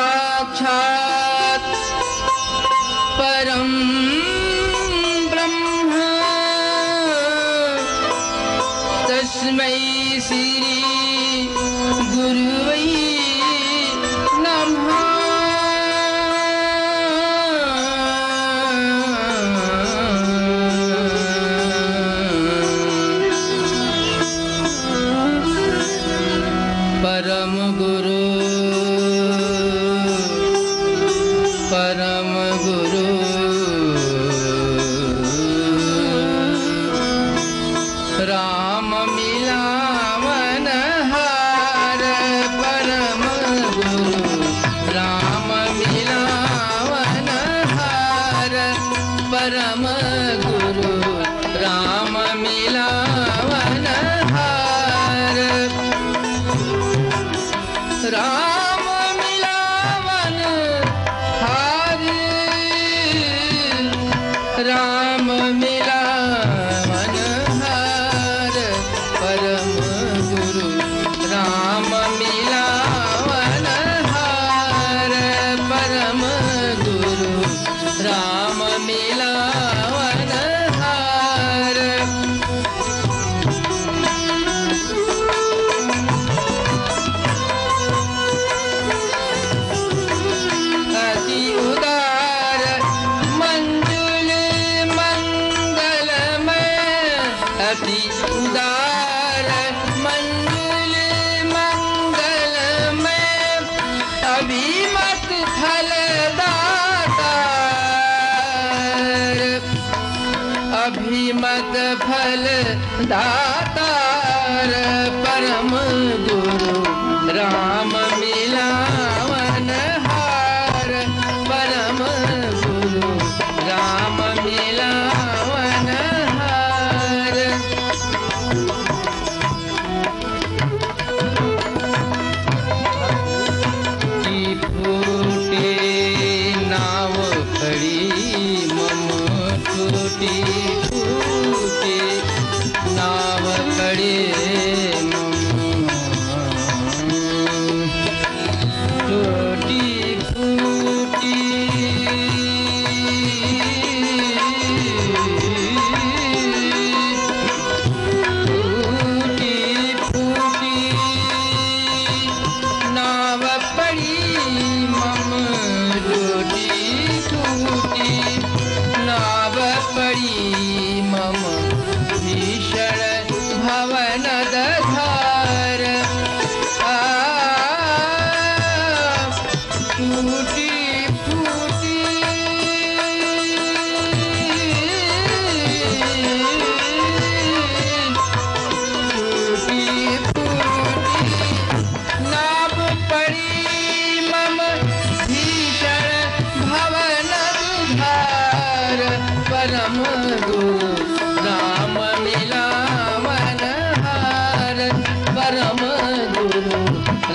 साक्षात् परम ब्रह्म तस्मै श्री गुरुवे नमः। परम गुरु राम मिलावन हार परम गुरु राम मिलावन हार परम गुरु राम मिलावन हार राम मिलावन हार राम मिलावन हार परम गुरु राम मिलावन हार परम गुरु राम मिलावन हार अति उदार मंजुल मंगलमय अति उदार मंजुल मंगलमय अभिमत फलदातार अभिमत फलदातार परम गुरु राम मिलावन हार परम गुरु राम मिलावन हार की फूटे नाव खड़ी मम टूटी फूटे नाव खड़ी टूटी फूटी टूटी फूटी नाव पड़ी मम टूटी फूटी नाव पड़ी मम भीषण भवन दधार टूटी फूटी टूटी फूटी नाव पड़ी मम भीषण भवन दुधार परम गुरु राम मिलावन हार परम गुरु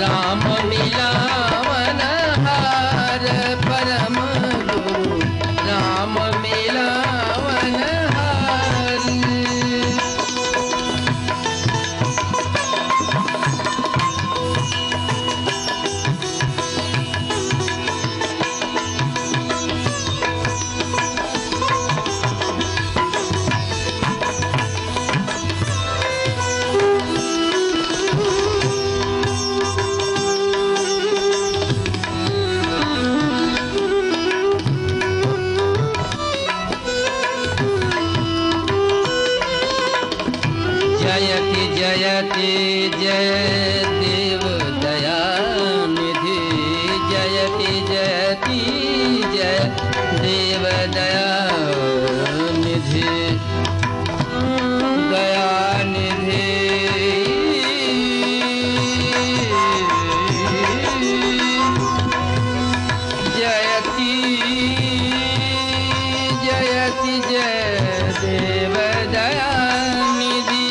राम मिलावन हार परम गुरु राम मिलावन हार जयति जयति जय देव दयानिधि जयति जयति जय देव दयानिधि दयानिधि जयति जयति जय देव दयानिधि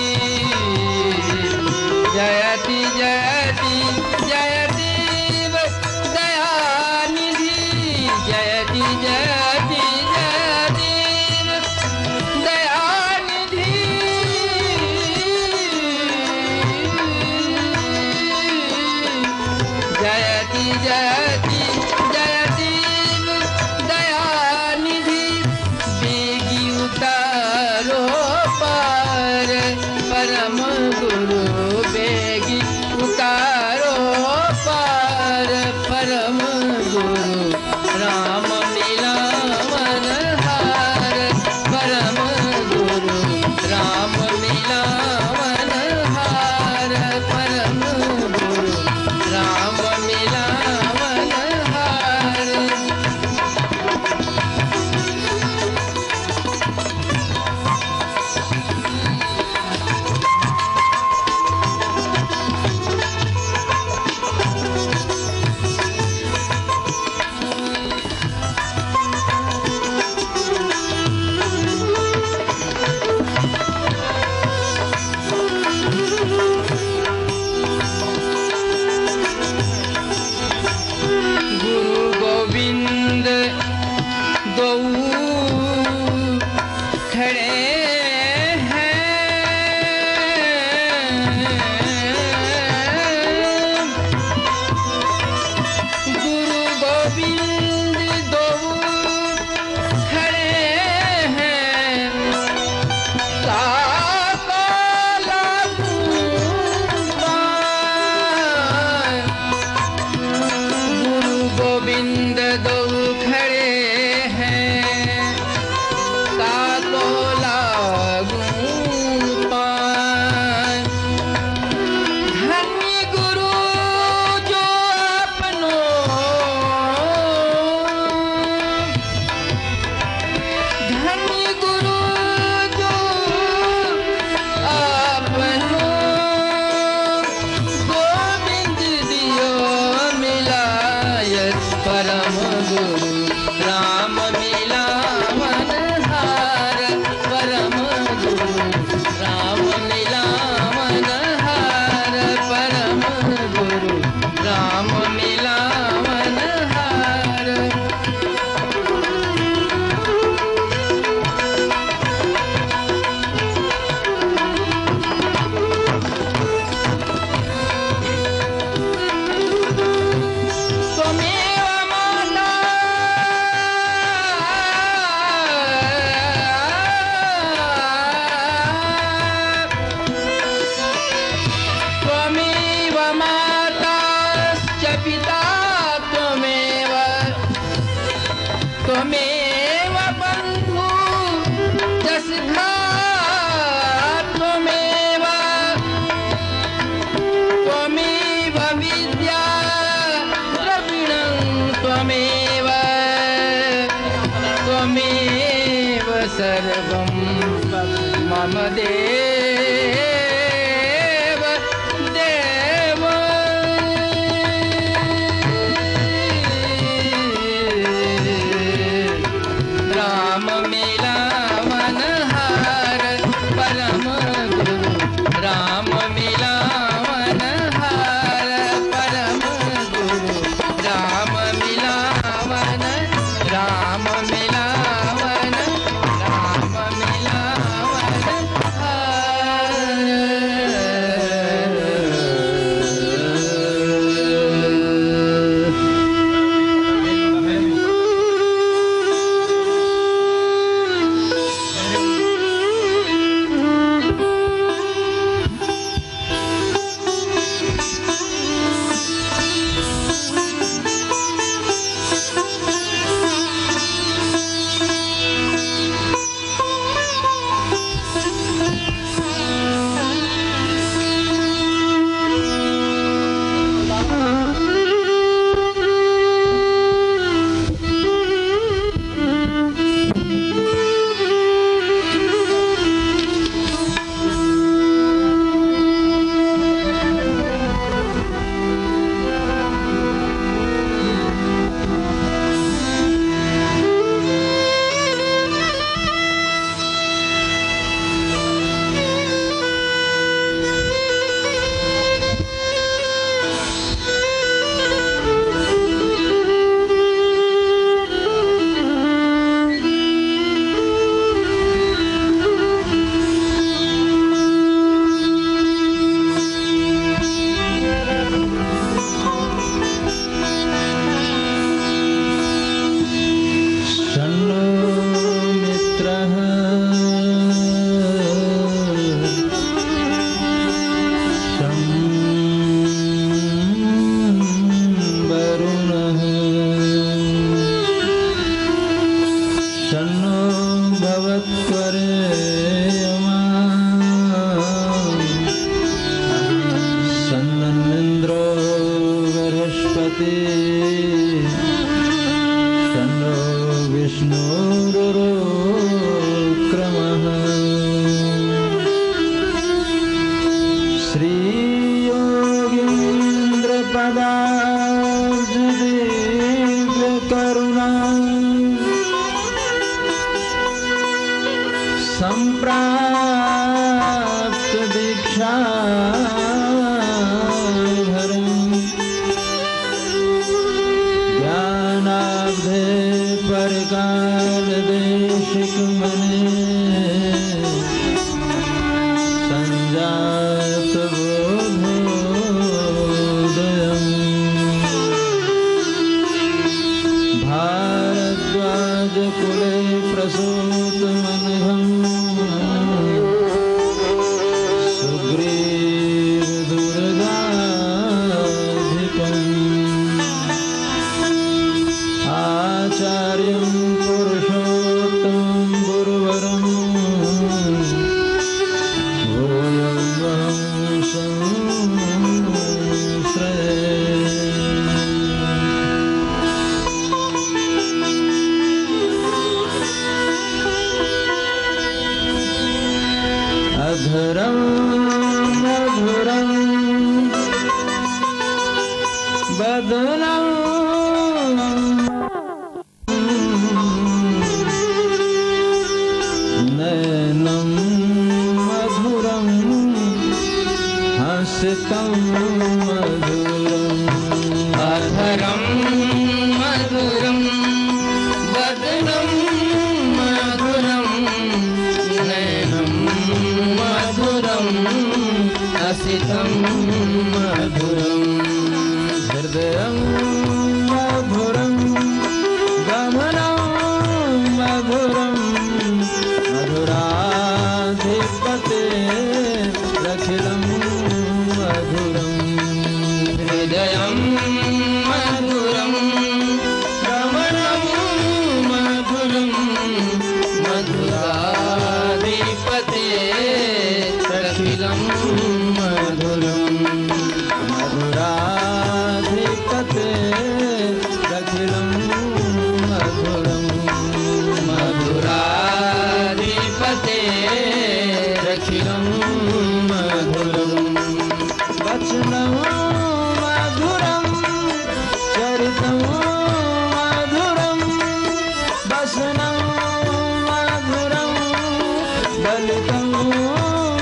जयति जयति जय देव दयानिधि जयति जयति जय देव दयानिधि परम गुरु राम मिलावन हार परम गुरु राम मिलावन हार परम गुरु राम मिलावन हार परम गुरु राम मिलावन हार परम गुरु राम मिलावन हार परम गुरु राम मिलावन हार त्वमेव बन्धु जसधा त्वमेव त्वमेव विद्या द्रविणं त्वमेव त्वमेव सर्वं मम देव देव राम मिलावन हार परम गुरु राम मिलावन हार परम गुरु राम मिलावन राम मिलावन हार लब्धे परकाल देशिक मने संजात बोधोदयम् भारद्वाज कुले प्रसूत मनघम् सुग्रीव दुर्गाधिपम् आचार्यं पुरुषोत्तमं गुरुवरं भूयं संश्रये। अधरं मधुरं बदनं नयनं मधुरं हसितं मधुरम् अधरं मधुरं वदनं मधुरं नयनं मधुरं हसितं मधुरम् हृदयं मधुरं गमनं मधुरं मधुराधिपते रखिलं मधुरम् हृदयं मधुरं गमनं मधुरं मधुराधिपते रखिलं मधुरम् मधुराधिपते रखिलं मधुरम् मधुराधिपते रखिलं मधुरम् वचनं मधुरं चरितं मधुरं वसनं मधुरं बलितं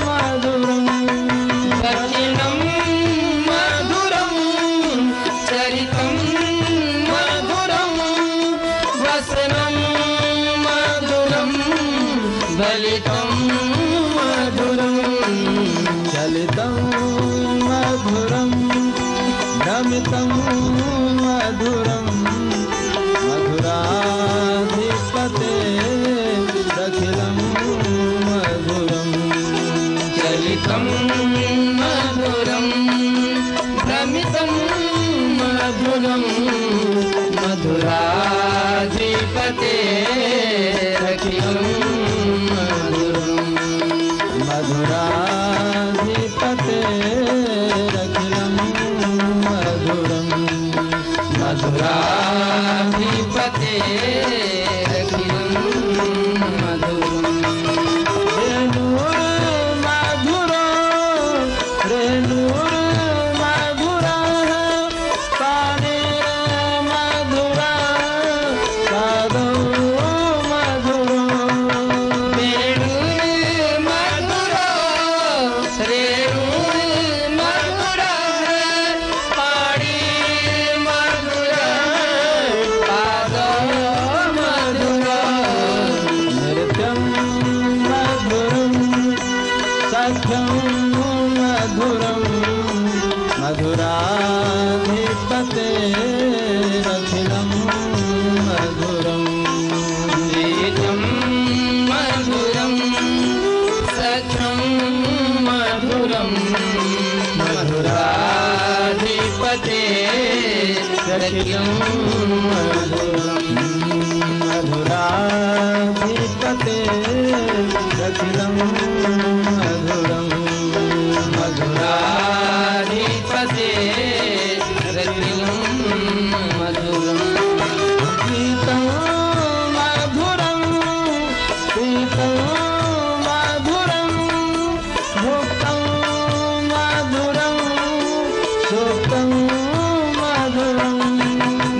मधुरम् वचनं मधुरं चरितं मधुरं वसनं मधुरं बलितं मधुरम् चलितं मधुरं भ्रमितं मधुरं मधुराधिपते रखिलं मधुरम् चलितं मधुरं भ्रमितं मधुरं मधुराधिपते रखिलं मधुरम् मधुराधिपते रखिलं मधुरम् मधुराधिपते रखिलं मधुरम् रेणुर्मधुरो रेणुर्मधुरः पाणिर्मधुरा पादौ मधुरो वेणुर्मधुरो रेणुर्मधुरः पाणिर्मधुरः पादौ मधुरः नृत्यं मधुरं सख्यं मधुरं मधुराधिपते रखिलं मधुरम् गीतं मधुरं सख्यं मधुरं मधुराधिपते रखिलं मधुरम् मधुराधिपते रखिलं मधुरम् मधुराधिपते रखिलं मधुरम् गीतं मधुरं पीतं मधुरं भुक्तं मधुरं सुप्तं मधुरम्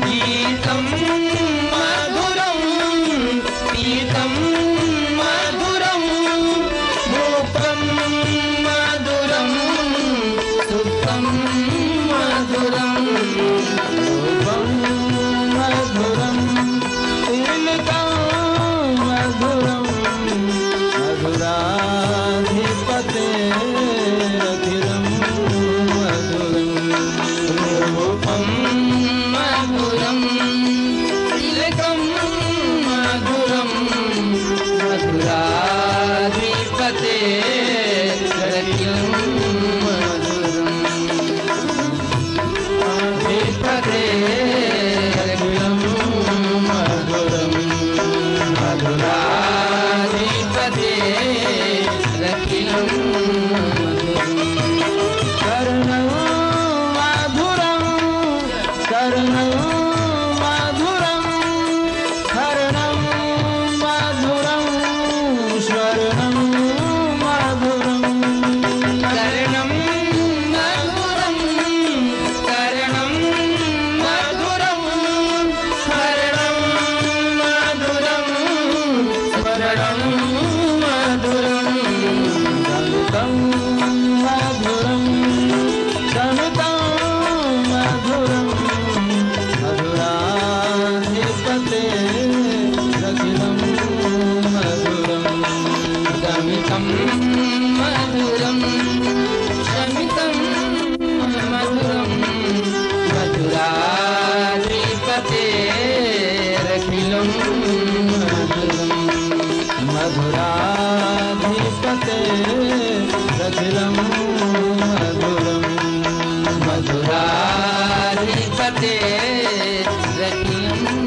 गीतं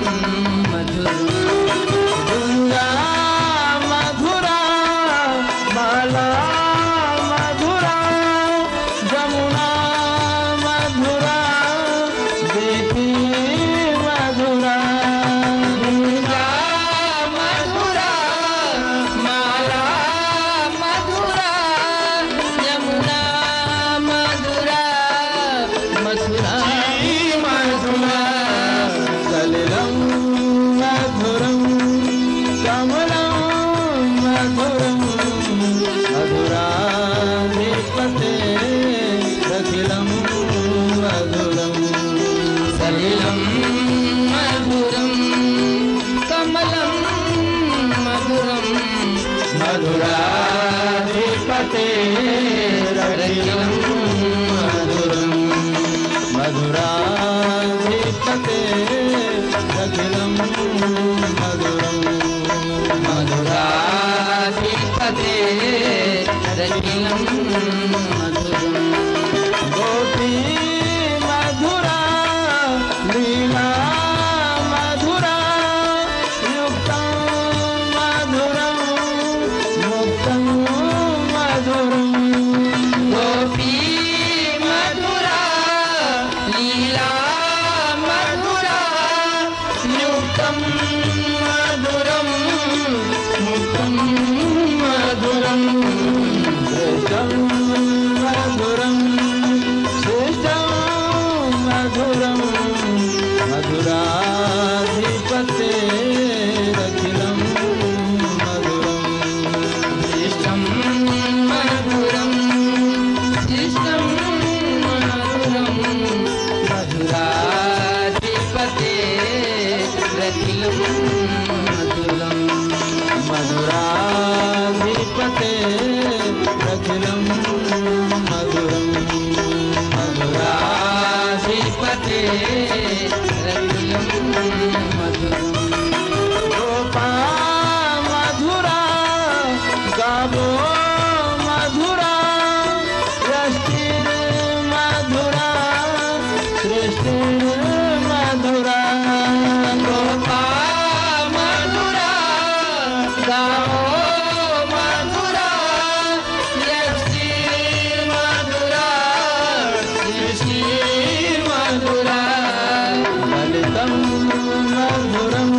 मधुरम गंगा मधुरा माला मधुरा जमुना मधुरा बेटी मधुरा गंगा मधुरा माला मधुरा यमुना मधुरा मथुरा मधुरा सलिलम मधुरम कमलम मधुरम मधुराधिपते रखिलम मधुरम सलिलम मधुरम कमलम मधुरम मधुराधिपते रखिलम मधुरम मधुराधिपते रखिलम मधुरम मधुराधिपते रखिलम मधुरम गोपी मधुरा लीला मधुरा युक्तं मधुरं मुक्तं मधुरं गोपी मधुरा लीला मधुरा युक्तं मधुरं मुक्तं मधुरं श्रेष्ठं मधुरं श्रेष्ठं मधुरं मधुराधिपते रखिलं मधुरम् इष्टं मधुरं इष्टं मधुरं मधुराधिपते रखिलं मधुरं मधुराधिपते रखिलं मधुरम् मधुराधिपते रखिलं मधुरं गोपा मधुरा गावो मधुरा यष्टिर मधुरा सृष्टिर मधुरा गोपा मधुरा गाओ मधुरा यक्षी मधुरा सृष्टि मधुरा ललितं मधुरं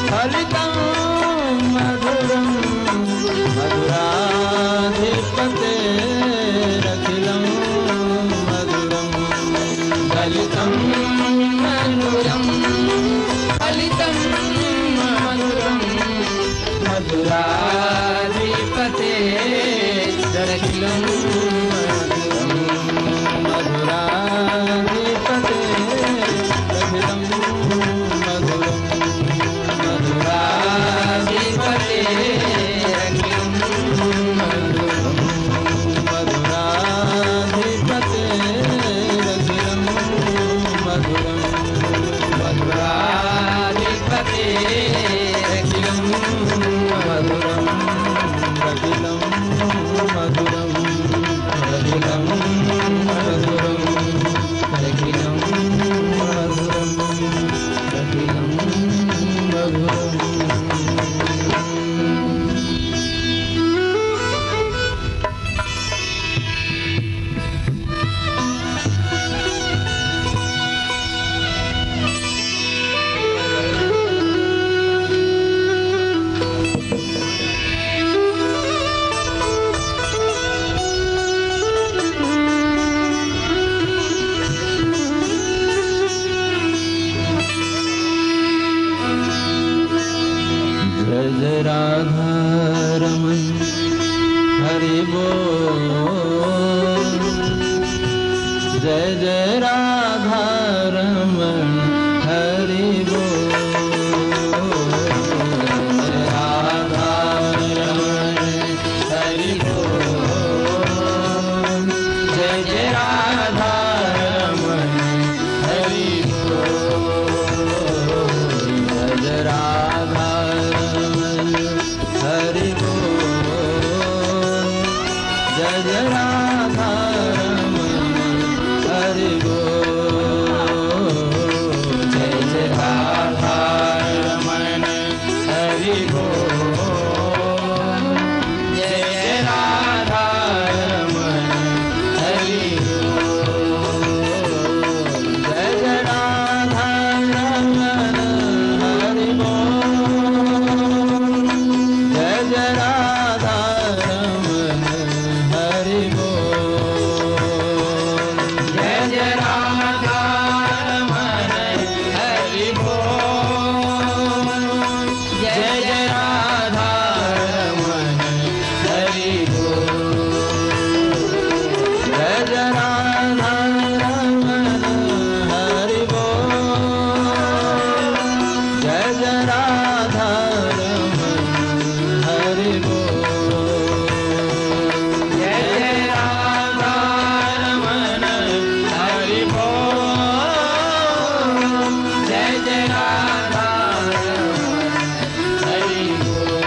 फलितं मधुरं मधुराधिपते रखिलं मधुरं ललितं मधुरं फलितं मधुरं मधुराधिपते रखिलं मधुरं मधुराधिपते रखिलं मधुरं मधुराधिपते रखिलं मधुरं मधुराधिपते रखिलं मधुरं मधुराधिपते रखिलं मधुरं रखिलं मधुरं रखिलं मधुरं रखिलं मधुरं रखिलं मधुरम् जय जय राधा रमन हरि बोल जय जय राधा रमन हरि बोल राधा रमन हरि बोल जय जय राधा रमन हरि बोल जय जय राधा रमन जय राधा रमन हरि बोल। जय जय राधा रमन हरि बोल। जय जय राधा रमन हरि बोल।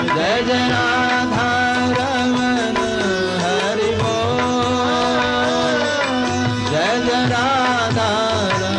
जय जय राधा रमन हरि बोल। जय जय राधा रमन हरि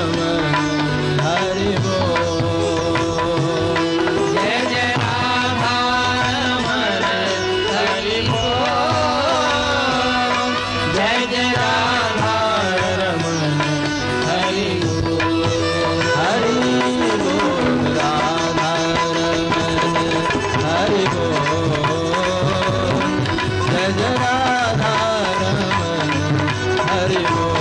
बोल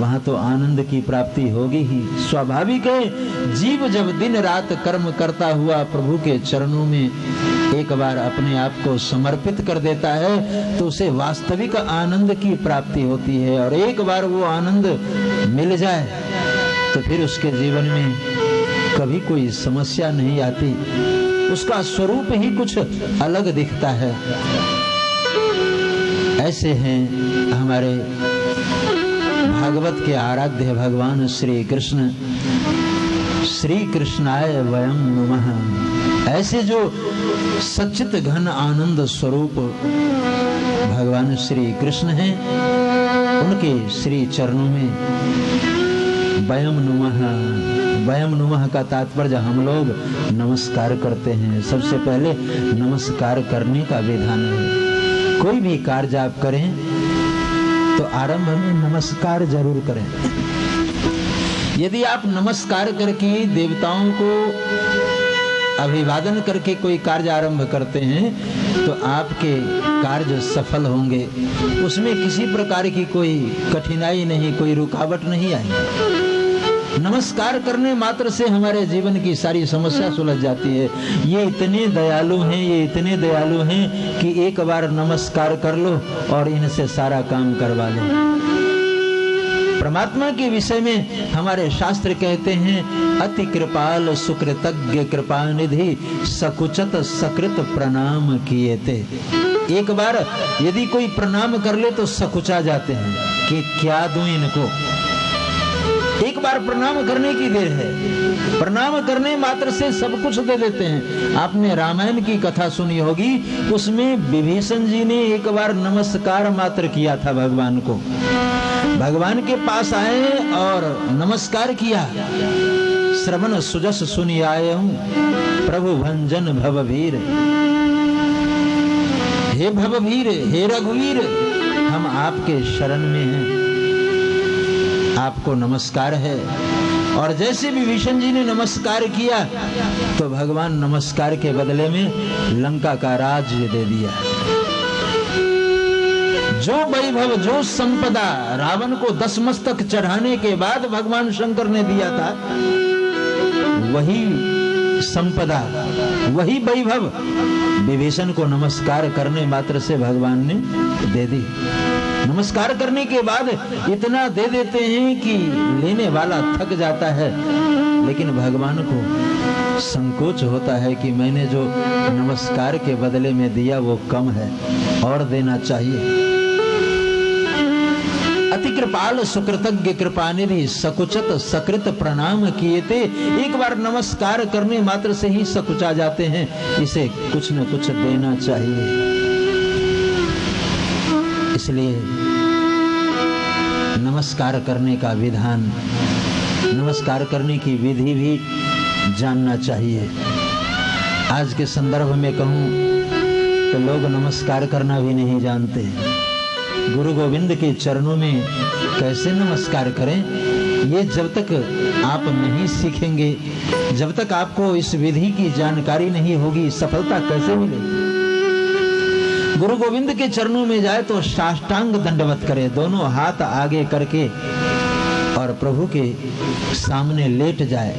वहां तो आनंद की प्राप्ति होगी ही। स्वाभाविक है, जीव जब दिन रात कर्म करता हुआ प्रभु के चरणों में एक बार अपने आप को समर्पित कर देता है तो उसे वास्तविक आनंद की प्राप्ति होती है। और एक बार वो आनंद मिल जाए तो फिर उसके जीवन में कभी कोई समस्या नहीं आती, उसका स्वरूप ही कुछ अलग दिखता है। ऐसे हैं हमारे भागवत के आराध्य भगवान श्री कृष्ण। श्री कृष्णाय वयं नमः। ऐसे जो सच्चित घन आनंद स्वरूप भगवान श्री कृष्ण हैं, उनके श्री चरणों में वयं नमः। वयं नमः का तात्पर्य हम लोग नमस्कार करते हैं। सबसे पहले नमस्कार करने का विधान है। कोई भी कार्य आप करें तो आरंभ में नमस्कार जरूर करें। यदि आप नमस्कार करके देवताओं को अभिवादन करके कोई कार्य आरंभ करते हैं तो आपके कार्य सफल होंगे। उसमें किसी प्रकार की कोई कठिनाई नहीं, कोई रुकावट नहीं आएगी। नमस्कार करने मात्र से हमारे जीवन की सारी समस्या सुलझ जाती है। ये इतने दयालु हैं, ये इतने दयालु हैं कि एक बार नमस्कार कर लो और इनसे सारा काम करवा लो। परमात्मा के विषय में हमारे शास्त्र कहते हैं, अति कृपाल सुकृतज्ञ कृपा निधि सकुचत सकृत प्रणाम किए थे। एक बार यदि कोई प्रणाम कर ले तो सकुचा जाते हैं कि क्या दूं इनको। एक बार प्रणाम करने की देर है, प्रणाम करने मात्र से सब कुछ दे देते हैं। आपने रामायण की कथा सुनी होगी, उसमें विभीषण जी ने एक बार नमस्कार मात्र किया था भगवान को। भगवान के पास आए और नमस्कार किया। श्रवण सुजस सुनी आए हूं प्रभु भंजन भवभीर। हे भवभीर, हे रघुवीर, हम आपके शरण में हैं, आपको नमस्कार है। और जैसे विभीषण जी ने नमस्कार किया तो भगवान नमस्कार के बदले में लंका का राज्य दे दिया। जो वैभव, जो संपदा रावण को 10 मस्तक चढ़ाने के बाद भगवान शंकर ने दिया था, वही संपदा, वही वैभव विभीषण को नमस्कार करने मात्र से भगवान ने दे दी। नमस्कार करने के बाद इतना दे देते हैं कि लेने वाला थक जाता है, लेकिन भगवान को संकोच होता है कि मैंने जो नमस्कार के बदले में दिया वो कम है, और देना चाहिए। अति कृपाल सुकृतज्ञ कृपानिधि सकुचत सकृत प्रणाम किए थे। एक बार नमस्कार करने मात्र से ही सकुचा जाते हैं, इसे कुछ न कुछ देना चाहिए। इसलिए नमस्कार करने का विधान, नमस्कार करने की विधि भी जानना चाहिए। आज के संदर्भ में कहूं तो लोग नमस्कार करना भी नहीं जानते। गुरु गोविंद के चरणों में कैसे नमस्कार करें, ये जब तक आप नहीं सीखेंगे, जब तक आपको इस विधि की जानकारी नहीं होगी, सफलता कैसे मिलेगी। गुरु गोविंद के चरणों में जाए तो साष्टांग दंडवत करे, दोनों हाथ आगे करके और प्रभु के सामने लेट जाए।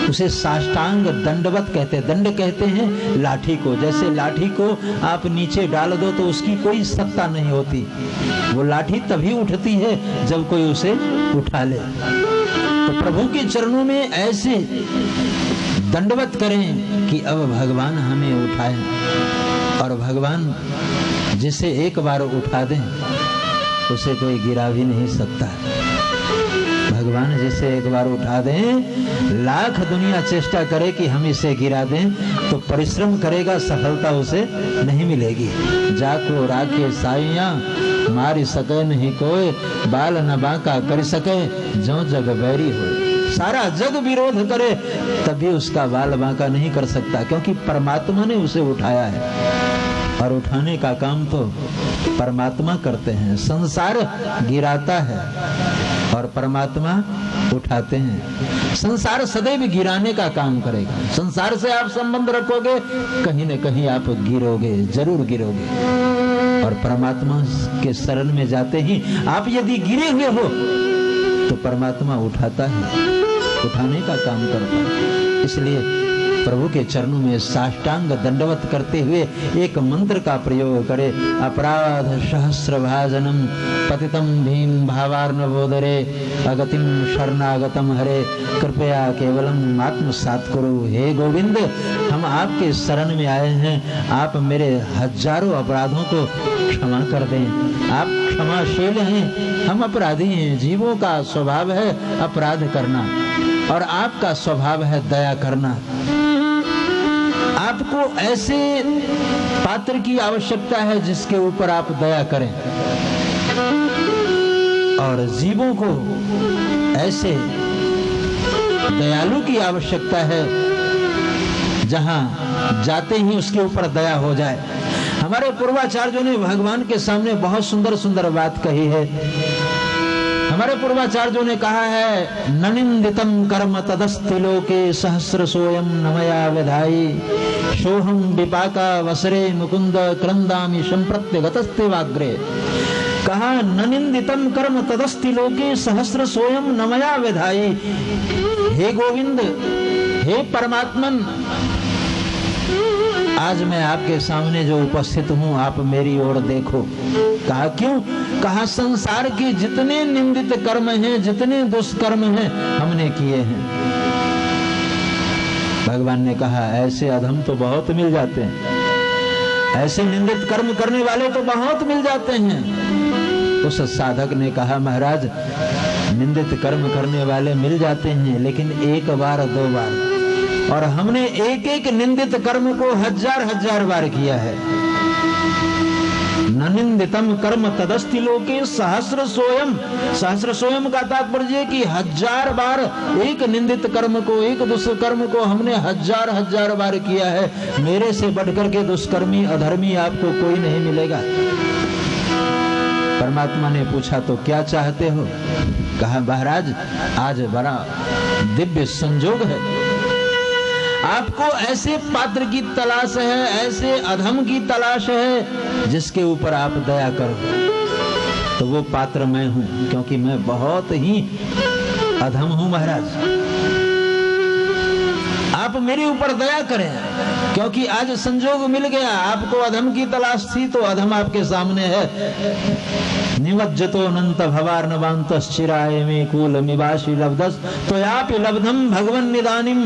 उसे साष्टांग दंडवत कहते हैं। दंड कहते हैं लाठी को। जैसे लाठी को आप नीचे डाल दो तो उसकी कोई सत्ता नहीं होती, वो लाठी तभी उठती है जब कोई उसे उठा ले। तो प्रभु के चरणों में ऐसे दंडवत करें कि अब भगवान हमें उठाए। और भगवान जिसे एक बार उठा दें उसे कोई गिरा भी नहीं सकता। भगवान जिसे एक बार उठा दें, लाख दुनिया चेष्टा करे कि हम इसे गिरा दें तो परिश्रम करेगा, सफलता उसे नहीं मिलेगी। जाको राखे साइया मारी सके नहीं कोई, बाल न बांका कर सके जो जग बैरी हो। सारा जग विरोध करे तभी उसका बाल बांका नहीं कर सकता, क्योंकि परमात्मा ने उसे उठाया है। और उठाने का काम तो परमात्मा करते हैं। संसार गिराता है और परमात्मा उठाते हैं। संसार सदैव गिराने का काम करेगा। संसार से आप संबंध रखोगे, कहीं न कहीं आप गिरोगे, जरूर गिरोगे। और परमात्मा के शरण में जाते ही आप यदि गिरे हुए हो तो परमात्मा उठाता है, उठाने का काम करता है। इसलिए प्रभु के चरणों में साष्टांग दंडवत करते हुए एक मंत्र का प्रयोग करे। अपराध सहस्र भाजनम पतितम भीम भावार्णवोदरे अगतिम शरणागतम हरे कृपया केवलम आत्मसात करो। हे गोविंद, हम आपके शरण में आए हैं, आप मेरे हजारों अपराधों को क्षमा कर दें। आप क्षमाशील हैं, हम अपराधी हैं। जीवों का स्वभाव है अपराध करना और आपका स्वभाव है दया करना। आपको ऐसे पात्र की आवश्यकता है जिसके ऊपर आप दया करें, और जीवों को ऐसे दयालु की आवश्यकता है जहां जाते ही उसके ऊपर दया हो जाए। हमारे पूर्वाचार्यों ने भगवान के सामने बहुत सुंदर सुंदर बात कही है। हमारे पूर्वाचार्यों ने कहा है, ननिंदितम कर्म तदस्ति लोके सहस्र सोयम नमया विधाई सोहम विपाका वसरे मुकुंद क्रंदामि संप्रत्य गतस्ते वाग्रे। कहा, ननिंदितम कर्म तदस्ति लोके सहस्र सोयम नमया विधाई। हे गोविंद, हे परमात्मन, आज मैं आपके सामने जो उपस्थित हूं, आप मेरी ओर देखो। कहा, क्यों? कहा, संसार के जितने निंदित कर्म हैं, जितने दुष्कर्म हैं, हमने किए हैं। भगवान ने कहा, ऐसे अधम तो बहुत मिल जाते हैं, ऐसे निंदित कर्म करने वाले तो बहुत मिल जाते हैं। उस साधक ने कहा, महाराज, निंदित कर्म करने वाले मिल जाते हैं, लेकिन एक बार दो बार, और हमने एक एक निंदित कर्म को हजार हजार बार किया है। ननिंदितम कर्म तदस्ति लोके सहस्र सोयम। सहस्र सोयम का तात्पर्य कि हजार बार एक निंदित कर्म को, एक दुष्कर्म को हमने हजार हजार बार किया है। मेरे से बढ़कर के दुष्कर्मी अधर्मी आपको कोई नहीं मिलेगा। परमात्मा ने पूछा, तो क्या चाहते हो? कहा, महाराज, आज बड़ा दिव्य संजोग है, आपको ऐसे पात्र की तलाश है, ऐसे अधम की तलाश है जिसके ऊपर आप दया करो। तो वो पात्र मैं हूं, क्योंकि मैं बहुत ही अधम हूं महाराज। आप मेरे ऊपर दया करें, क्योंकि आज संजोग मिल गया। आपको अधम की तलाश थी तो अधम आपके सामने है। निवज्जतो अनंत भवार्णवांतश्चिराय में कूलमिवासि लब्धस त्वयापि लब्धम भगवन् निदानिम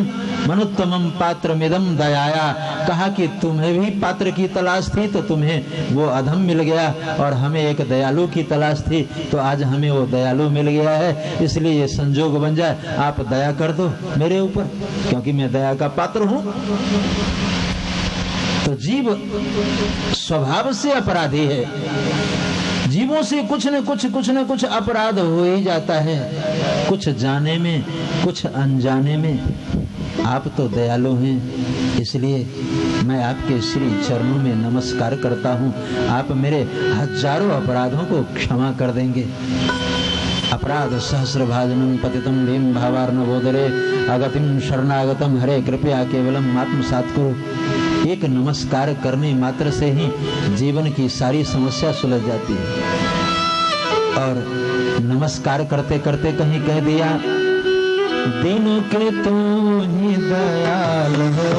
मनुत्तमं पात्रमिदं दयाया। कहा कि तुम्हें भी पात्र की तलाश थी तो तुम्हें वो अधम मिल गया, और हमें एक दयालु की तलाश थी तो आज हमें वो दयालु मिल गया है। इसलिए ये संजोग बन जाए, आप दया कर दो मेरे ऊपर, क्योंकि मैं दया का पात्र हूं। तो जीव स्वभाव से अपराधी है, जीवों से कुछ न कुछ अपराध हो ही जाता है, कुछ जाने में, कुछ अनजाने में। आप तो दयालु हैं, इसलिए मैं आपके श्री चरणों में नमस्कार करता हूं। आप मेरे हजारों अपराधों को क्षमा कर देंगे। अपराध सहस्र भाजनम पतितम भीम भावार्णवोदरे अगतिम शरणागतम हरे कृपया केवलम आत्मसात करो। एक नमस्कार करने मात्र से ही जीवन की सारी समस्या सुलझ जाती है। और नमस्कार करते करते कहीं कह दिया, दिनों के तू ही दयाल हो,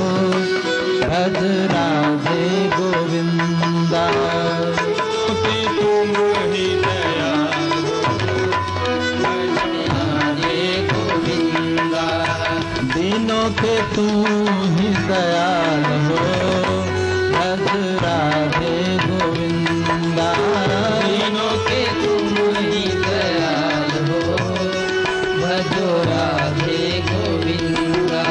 भज राधे गोविंदा। दिनों के तू ही दयाल हो, भज राधे गोविंदा। दिनों के तुम ही दयाल हो, भजो राधे गोविंदा।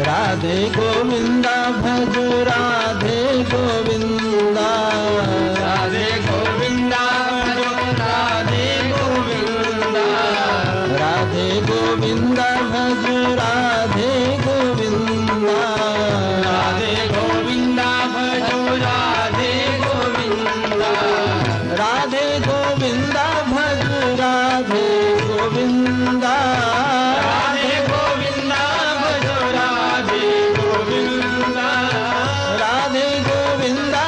राधे गोविंदा भज राधे गोविंदा। राधे गोविंदा भजो राधे गोविंदा। राधे गोविंदा भज राधे गोविंदा। राधे गोविंदा भजो राधे गोविंदा। राधे गोविंदा भज राधे गोविंदा। राधे गोविंदा भजो राधे गोविंदा। राधे गोविंदा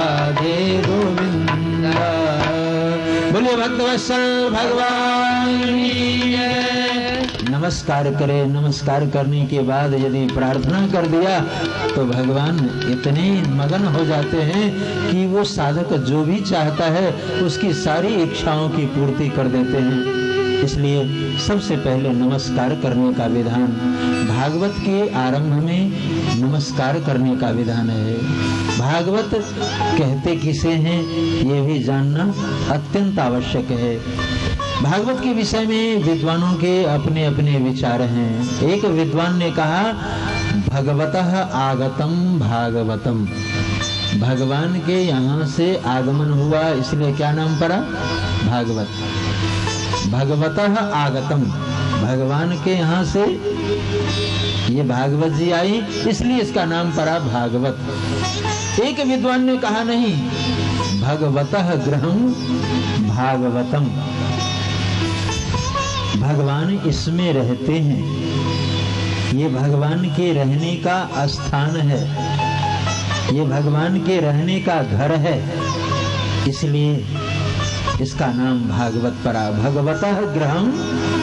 राधे गोविंदा। बोलिए भक्तवत्सल भगवान की जय। नमस्कार करे, नमस्कार करने के बाद यदि प्रार्थना कर दिया तो भगवान इतने मगन हो जाते हैं कि वो साधक जो भी चाहता है उसकी सारी इच्छाओं की पूर्ति कर देते हैं। इसलिए सबसे पहले नमस्कार करने का विधान, भागवत के आरंभ में नमस्कार करने का विधान है। भागवत कहते किसे हैं ये भी जानना अत्यंत आवश्यक है। भागवत के विषय में विद्वानों के अपने अपने विचार हैं। एक विद्वान ने कहा भगवतः आगतम भागवतम, भगवान के यहाँ से आगमन हुआ इसलिए क्या नाम पड़ा? भागवत। भगवतः आगतम, भगवान के यहाँ से ये भागवत जी आई इसलिए इसका नाम पड़ा भागवत। एक विद्वान ने कहा नहीं, भगवतः गृहं भागवतम, भगवान इसमें रहते हैं, ये भगवान के रहने का स्थान है, ये भगवान के रहने का घर है, इसलिए इसका नाम भागवत पड़ा। भगवतः गृहं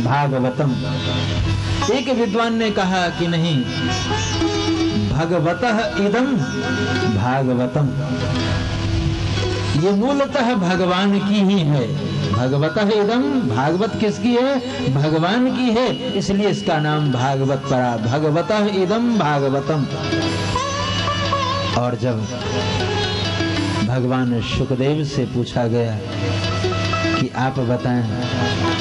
भागवतम। एक विद्वान ने कहा कि नहीं, भगवतः इदं भागवतम, ये मूलतः भगवान की ही है। भगवतः इदं, भागवत किसकी है? भगवान की है, इसलिए इसका नाम भागवत पड़ा। भगवतः इदं भागवतम। और जब भगवान शुकदेव से पूछा गया कि आप बताएं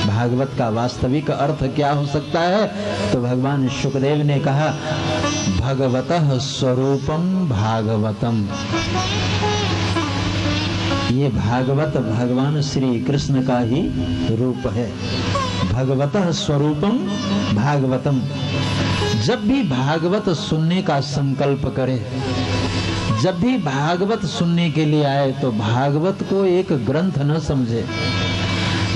भागवत का वास्तविक अर्थ क्या हो सकता है, तो भगवान शुकदेव ने कहा भगवतः स्वरूपम भागवतम। ये भागवत भगवान श्री कृष्ण का ही रूप है। भगवतः स्वरूपम भागवतम। जब भी भागवत सुनने का संकल्प करे, जब भी भागवत सुनने के लिए आए तो भागवत को एक ग्रंथ न समझे,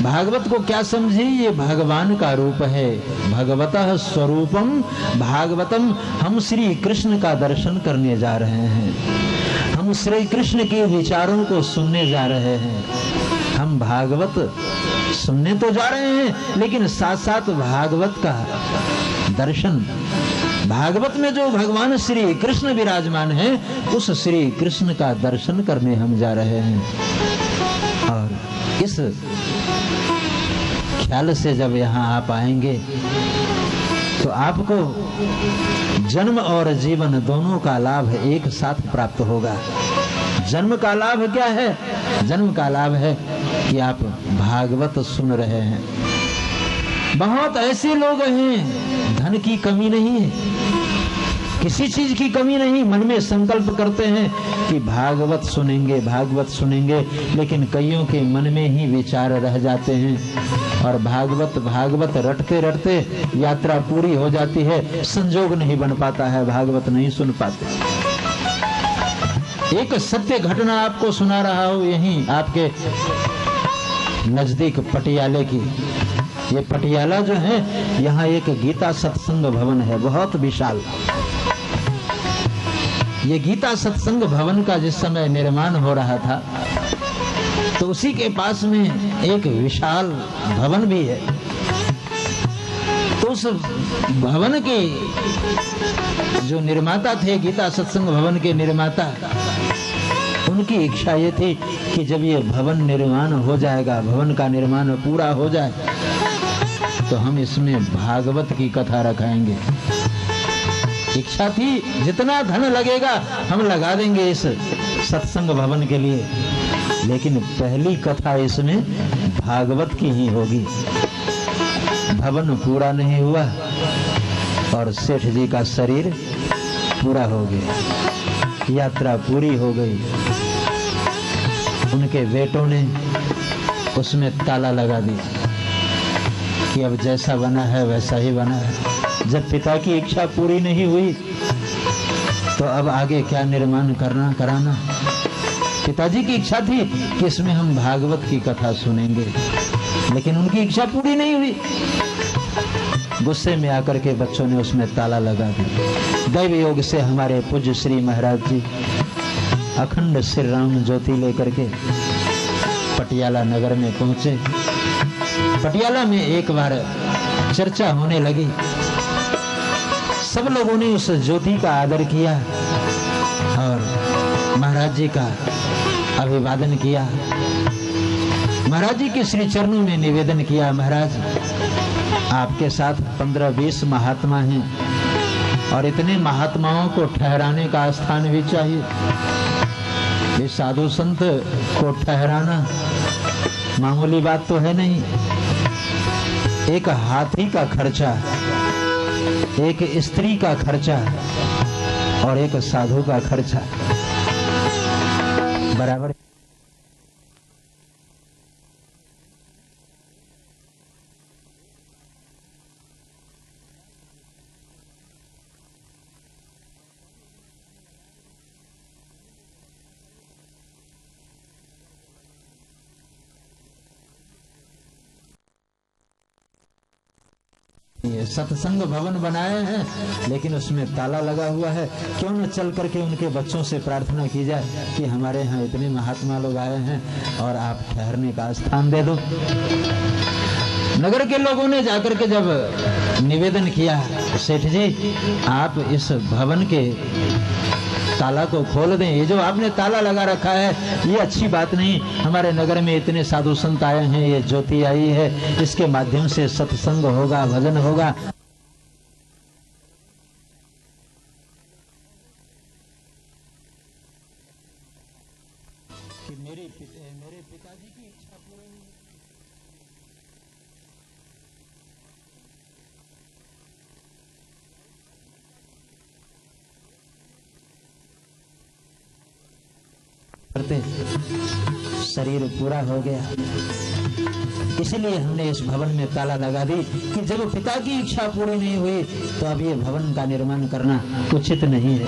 भागवत को क्या समझे? ये भगवान का रूप है। भगवतः स्वरूपम भागवतम। हम श्री कृष्ण का दर्शन करने जा रहे हैं, हम श्री कृष्ण के विचारों को सुनने जा रहे हैं। हम भागवत सुनने तो जा रहे हैं लेकिन साथ साथ भागवत का दर्शन, भागवत में जो भगवान श्री कृष्ण विराजमान है उस श्री कृष्ण का दर्शन करने हम जा रहे हैं। और इस ख्याल से जब यहाँ आप आएंगे तो आपको जन्म और जीवन दोनों का लाभ एक साथ प्राप्त होगा। जन्म का लाभ क्या है? जन्म का लाभ है कि आप भागवत सुन रहे हैं। बहुत ऐसे लोग हैं धन की कमी नहीं है, किसी चीज की कमी नहीं, मन में संकल्प करते हैं कि भागवत सुनेंगे भागवत सुनेंगे, लेकिन कईयों के मन में ही विचार रह जाते हैं और भागवत रटते रटते यात्रा पूरी हो जाती है, संजोग नहीं बन पाता है, भागवत नहीं सुन पाते। एक सत्य घटना आपको सुना रहा हूं, यहीं आपके नजदीक पटियाले की। ये पटियाला जो है यहाँ एक गीता सत्संग भवन है, बहुत विशाल। ये गीता सत्संग भवन का जिस समय निर्माण हो रहा था तो उसी के पास में एक विशाल भवन भी है। तो उस भवन के जो निर्माता थे, गीता सत्संग भवन के निर्माता, उनकी इच्छा ये थी कि जब ये भवन निर्माण हो जाएगा, भवन का निर्माण पूरा हो जाए तो हम इसमें भागवत की कथा रखाएंगे। इच्छा थी जितना धन लगेगा हम लगा देंगे इस सत्संग भवन के लिए, लेकिन पहली कथा इसमें भागवत की ही होगी। भवन पूरा नहीं हुआ और सेठ जी का शरीर पूरा हो गया, यात्रा पूरी हो गई। उनके बेटों ने उसमें ताला लगा दिया कि अब जैसा बना है वैसा ही बना है। जब पिता की इच्छा पूरी नहीं हुई तो अब आगे क्या निर्माण कराना। पिताजी की इच्छा थी कि इसमें हम भागवत की कथा सुनेंगे, लेकिन उनकी इच्छा पूरी नहीं हुई। गुस्से में आकर के बच्चों ने उसमें ताला लगा दिया। दैव योग से हमारे पूज्य श्री महाराज जी अखंड श्री राम ज्योति लेकर के पटियाला नगर में पहुंचे। पटियाला में एक बार चर्चा होने लगी। सब लोगों ने उस ज्योति का आदर किया और महाराज जी का अभिवादन किया। महाराज जी के श्री चरणों में निवेदन किया, महाराज आपके साथ 15-20 महात्मा हैं और इतने महात्माओं को ठहराने का स्थान भी चाहिए। ये साधु संत को ठहराना मामूली बात तो है नहीं। एक हाथी का खर्चा, एक स्त्री का खर्चा और एक साधु का खर्चा बराबर। ये सत्संग भवन बनाए हैं लेकिन उसमें ताला लगा हुआ है। क्यों न चल करके उनके बच्चों से प्रार्थना की जाए कि हमारे यहाँ इतने महात्मा लोग आए हैं और आप ठहरने का स्थान दे दो। नगर के लोगों ने जाकर के जब निवेदन किया, सेठ जी आप इस भवन के ताला को खोल दें, ये जो आपने ताला लगा रखा है ये अच्छी बात नहीं। हमारे नगर में इतने साधु संत आए हैं, ये ज्योति आई है, इसके माध्यम से सत्संग होगा, भजन होगा। कि मेरे पिताजी की इच्छा पूरी करते शरीर पूरा हो गया, इसलिए हमने इस भवन में ताला लगा दी कि जब पिता की इच्छा पूरी नहीं हुई तो अब ये भवन का निर्माण करना उचित नहीं है।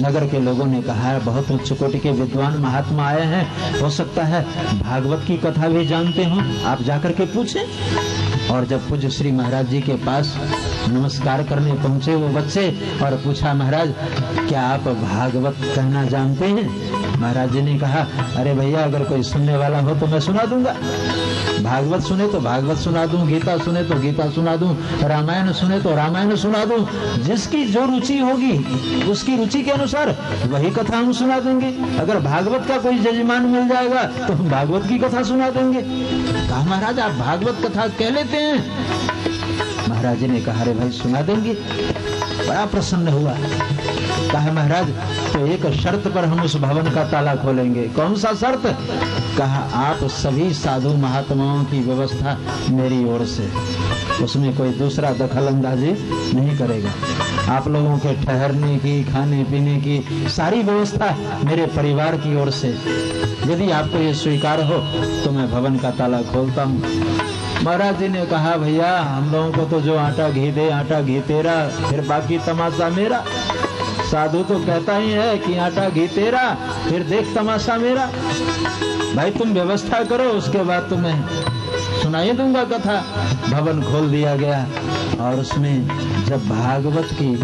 नगर के लोगों ने कहा बहुत उच्च कोटि के विद्वान महात्मा आए हैं, हो सकता है भागवत की कथा भी जानते हो, आप जाकर के पूछें। और जब पूज्य श्री महाराज जी के पास नमस्कार करने पहुंचे वो बच्चे और पूछा, महाराज क्या आप भागवत कहना जानते हैं? महाराज जी ने कहा, अरे भैया अगर कोई सुनने वाला हो तो मैं सुना दूंगा। भागवत सुने तो भागवत सुना दूं, गीता सुने तो गीता सुना दूं, रामायण सुने तो रामायण सुना दूं। जिसकी जो रुचि होगी उसकी रुचि के अनुसार वही कथा हम सुना देंगे। अगर भागवत का कोई जजमान मिल जाएगा तो हम भागवत की कथा सुना देंगे। कहा महाराज आप भागवत कथा कह लेते हैं? महाराज जी ने कहा, अरे भाई सुना देंगे। बड़ा प्रसन्न हुआ। कहा महाराज तो एक शर्त पर हम उस भवन का ताला खोलेंगे। कौन सा शर्त? कहा आप सभी साधु महात्माओं की व्यवस्था मेरी ओर से, उसमें कोई दूसरा दखल अंदाजी नहीं करेगा। आप लोगों के ठहरने की, खाने पीने की सारी व्यवस्था मेरे परिवार की ओर से। यदि आपको ये स्वीकार हो तो मैं भवन का ताला खोलता हूँ। महाराज जी ने कहा, भैया हम लोगों को तो जो आटा घी दे आटा घी तेरा, फिर बाकी तमाशा मेरा। साधु तो कहता ही है कि आटा घी तेरा, फिर देख तमाशा मेरा। भाई तुम व्यवस्था करो, उसके बाद तुम्हें सुनाई दूंगा कथा। भवन खोल दिया गया और उसमें जब भागवत की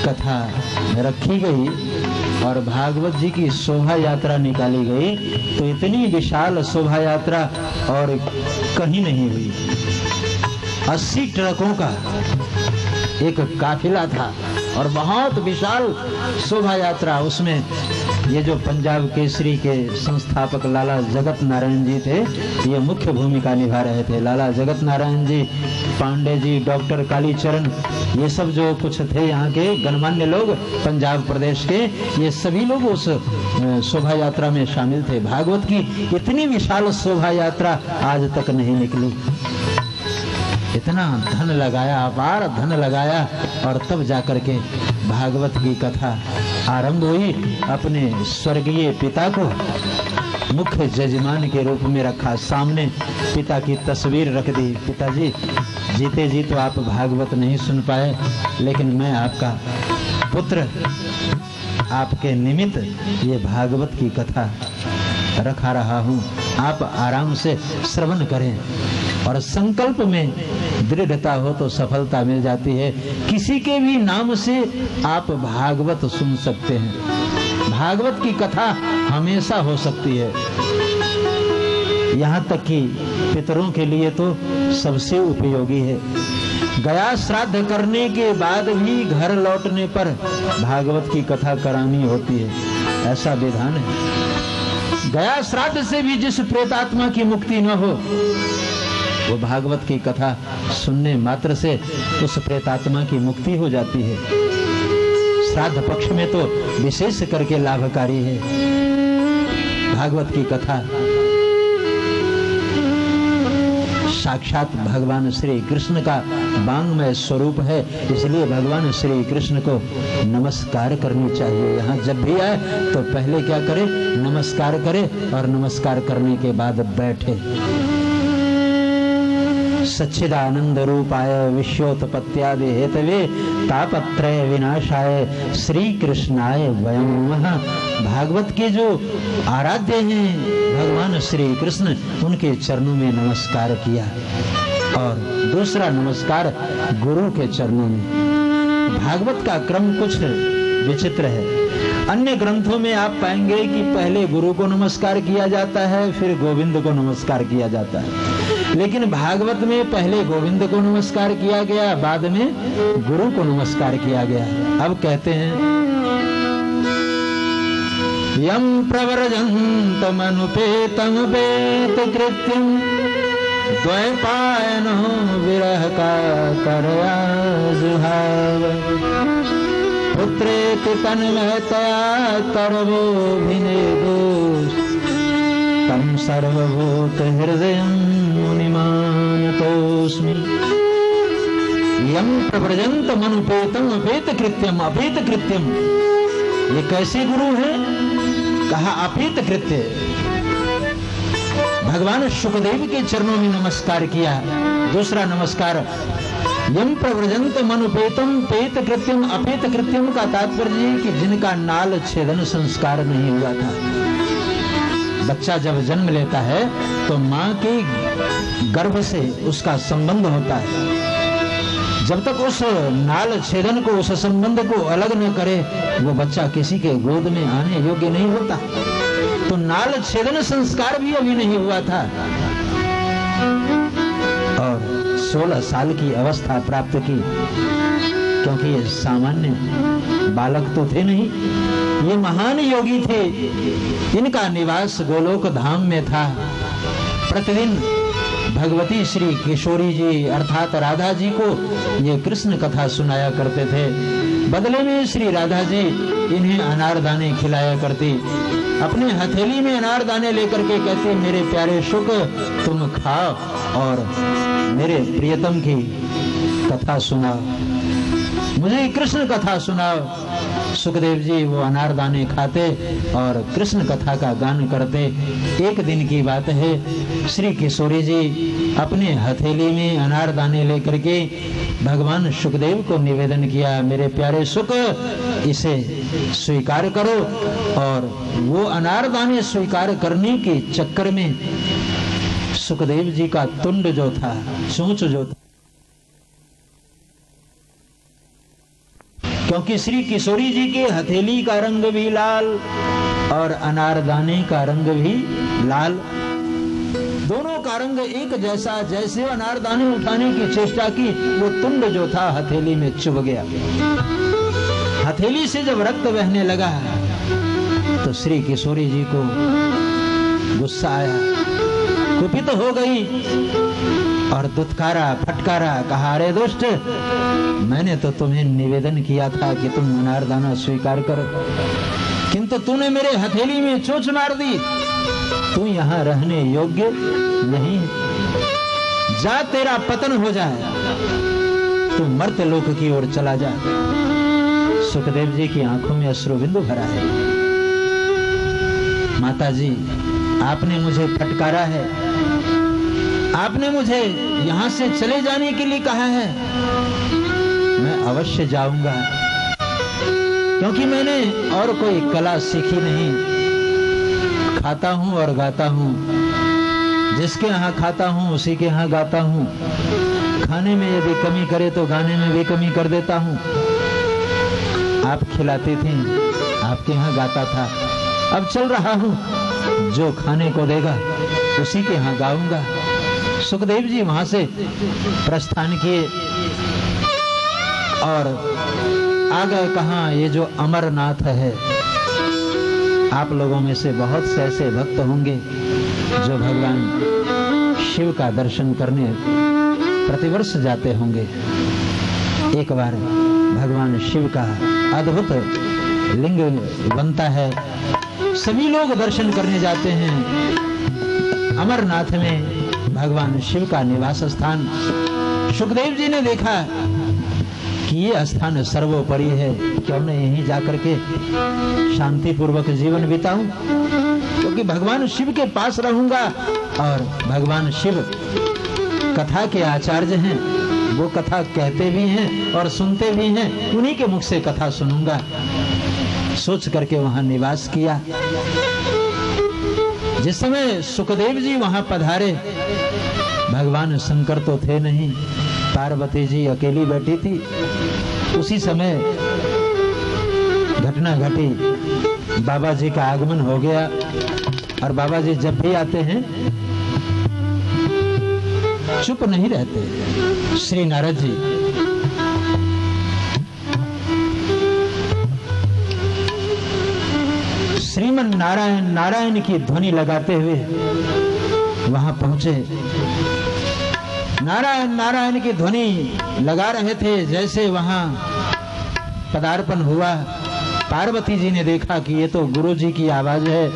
कथा रखी गई और भागवत जी की शोभा यात्रा निकाली गई तो इतनी विशाल शोभा यात्रा और कहीं नहीं हुई। 80 ट्रकों का एक काफिला था और बहुत विशाल शोभा यात्रा। उसमें ये जो पंजाब केसरी के संस्थापक लाला जगत नारायण जी थे, ये मुख्य भूमिका निभा रहे थे। लाला जगत नारायण जी, पांडे जी, डॉक्टर कालीचरण, ये सब जो कुछ थे यहाँ के गणमान्य लोग पंजाब प्रदेश के, ये सभी लोग उस शोभा यात्रा में शामिल थे। भागवत की इतनी विशाल शोभा यात्रा आज तक नहीं निकली। इतना धन लगाया, अपार धन लगाया और तब जाकर के भागवत की कथा आरंभ हुई। अपने स्वर्गीय पिता को मुख्य जजमान के रूप में रखा, सामने पिता की तस्वीर रख दी। पिताजी जीते जी तो आप भागवत नहीं सुन पाए, लेकिन मैं आपका पुत्र आपके निमित्त ये भागवत की कथा रखा रहा हूँ, आप आराम से श्रवण करें और संकल्प में दृढ़ता हो तो सफलता मिल जाती है। किसी के भी नाम से आप भागवत सुन सकते हैं। भागवत की कथा हमेशा हो सकती है। यहाँ तक कि पितरों के लिए तो सबसे उपयोगी है। गया श्राद्ध करने के बाद भी घर लौटने पर भागवत की कथा करानी होती है, ऐसा विधान है। गया श्राद्ध से भी जिस प्रेतात्मा की मुक्ति न हो, वो भागवत की कथा सुनने मात्र से उस प्रेतात्मा की मुक्ति हो जाती है। श्राद्ध पक्ष में तो विशेष करके लाभकारी है भागवत की कथा। साक्षात भगवान श्री कृष्ण का वांग्मय स्वरूप है, इसलिए भगवान श्री कृष्ण को नमस्कार करनी चाहिए। यहाँ जब भी आए तो पहले क्या करे, नमस्कार करे, और नमस्कार करने के बाद बैठे। सच्चिदानंद रूपाय विश्वोत्पत्त्यादि हेतवे तापत्रय विनाशाय श्री कृष्णाय वयं नमः। भागवत के जो आराध्य हैं भगवान श्री कृष्ण, उनके चरणों में नमस्कार किया। और दूसरा नमस्कार गुरु के चरणों में। भागवत का क्रम कुछ विचित्र है। अन्य ग्रंथों में आप पाएंगे कि पहले गुरु को नमस्कार किया जाता है, फिर गोविंद को नमस्कार किया जाता है। लेकिन भागवत में पहले गोविंद को नमस्कार किया गया, बाद में गुरु को नमस्कार किया गया। अब कहते हैं यम प्रव्रजन्तमनुपेतं वेत कृत्यं द्वैपायनो विरह का करया जुहाव पुत्रेति तन्मयतया तरवोऽभिनेदोष तं सर्वभूत हृदयं मुनिमानतोऽस्मि। यम प्रव्रजन्तमनुपेतं अपेत कृत्यम, अपेत कृत्यम, ये कैसे गुरु हैं? कहा अपेत कृत्य। भगवान शुकदेव के चरणों में नमस्कार किया। दूसरा नमस्कार यम प्रव्रजंत मनुपेतम पेत कृत्यम, अपेत कृत्यम का तात्पर्य कि जिनका नाल छेदन संस्कार नहीं हुआ था। बच्चा जब जन्म लेता है तो माँ के गर्भ से उसका संबंध होता है। जब तक उस नाल छेदन को, उस संबंध को अलग न करे, वो बच्चा किसी के गोद में आने योग्य नहीं होता। तो नाल छेदन संस्कार भी अभी नहीं हुआ था। और 16 साल की अवस्था प्राप्त की, क्योंकि ये सामान्य बालक तो थे नहीं, ये महान योगी थे। इनका निवास गोलोक धाम में था। प्रतिदिन भगवती श्री किशोरी जी अर्थात राधा जी को ये कृष्ण कथा सुनाया करते थे। बदले में श्री राधा जी इन्हें अनारदाने खिलाया करती। अपने हथेली में अनारदाने लेकर के कहते, मेरे प्यारे शुक तुम खाओ और मेरे प्रियतम की कथा सुनाओ, मुझे कृष्ण कथा सुनाओ। सुखदेव जी वो अनारदाने खाते और कृष्ण कथा का गान करते। एक दिन की बात है, श्री किशोरी जी अपने हथेली में अनारदाने लेकर के भगवान सुखदेव को निवेदन किया, मेरे प्यारे सुख इसे स्वीकार करो। और वो अनारदाने स्वीकार करने के चक्कर में सुखदेव जी का तुंड जो था, चोंच जो था, क्योंकि श्री किशोरी जी के हथेली का रंग भी लाल और अनारदाने का रंग भी लाल, दोनों का रंग एक जैसा। जैसे अनारदाने उठाने की चेष्टा की, वो तुंड जो था हथेली में चुभ गया। हथेली से जब रक्त बहने लगा तो श्री किशोरी जी को गुस्सा आया, कुपित हो गई और दुत्कारा फटकारा, कहा, अरे दुष्ट, मैंने तो तुम्हें निवेदन किया था कि तुम अनारदाना स्वीकार करो, किंतु तूने मेरे हथेली में चोंच मार दी। तू यहाँ रहने योग्य नहीं है, जा तेरा पतन हो जाए, तू मर्त लोक की ओर चला जा। सुखदेव जी की आंखों में अश्रुबिंदु भरा है। माता जी, आपने मुझे फटकारा है, आपने मुझे यहाँ से चले जाने के लिए कहा है। मैं अवश्य जाऊंगा, क्योंकि मैंने और कोई कला सीखी नहीं। खाता हूं और गाता हूं, जिसके यहाँ खाता हूं उसी के यहाँ गाता हूं। खाने में यदि कमी करे तो गाने में भी कमी कर देता हूं। आप खिलाती थी, आपके यहाँ गाता था, अब चल रहा हूँ, जो खाने को देगा उसी के यहाँ गाऊंगा। सुखदेव जी वहां से प्रस्थान किए और आ गए कहाँ, ये जो अमरनाथ है। आप लोगों में से बहुत से ऐसे भक्त होंगे जो भगवान शिव का दर्शन करने प्रतिवर्ष जाते होंगे। एक बार भगवान शिव का अद्भुत लिंग बनता है, सभी लोग दर्शन करने जाते हैं। अमरनाथ में भगवान शिव का निवास स्थान। सुखदेव जी ने देखा कि ये स्थान सर्वोपरि है, क्यों न यहीं जाकर के शांति पूर्वक जीवन बिताऊं, क्योंकि भगवान शिव के पास रहूंगा और भगवान शिव कथा के आचार्य हैं, वो कथा कहते भी हैं और सुनते भी हैं, उन्हीं के मुख से कथा सुनूंगा। सोच करके वहां निवास किया। जिस समय सुखदेव जी वहां पधारे, भगवान शंकर तो थे नहीं, पार्वती जी अकेली बैठी थी। उसी समय घटना घटी, बाबा जी का आगमन हो गया। और बाबा जी जब भी आते हैं चुप नहीं रहते। श्री नारद जी श्रीमन नारायण नारायण की ध्वनि लगाते हुए वहां पहुंचे। नारायण नारायण की ध्वनि लगा रहे थे। जैसे वहां पदार्पण हुआ, पार्वती जी ने देखा कि ये तो गुरु जी की आवाज है।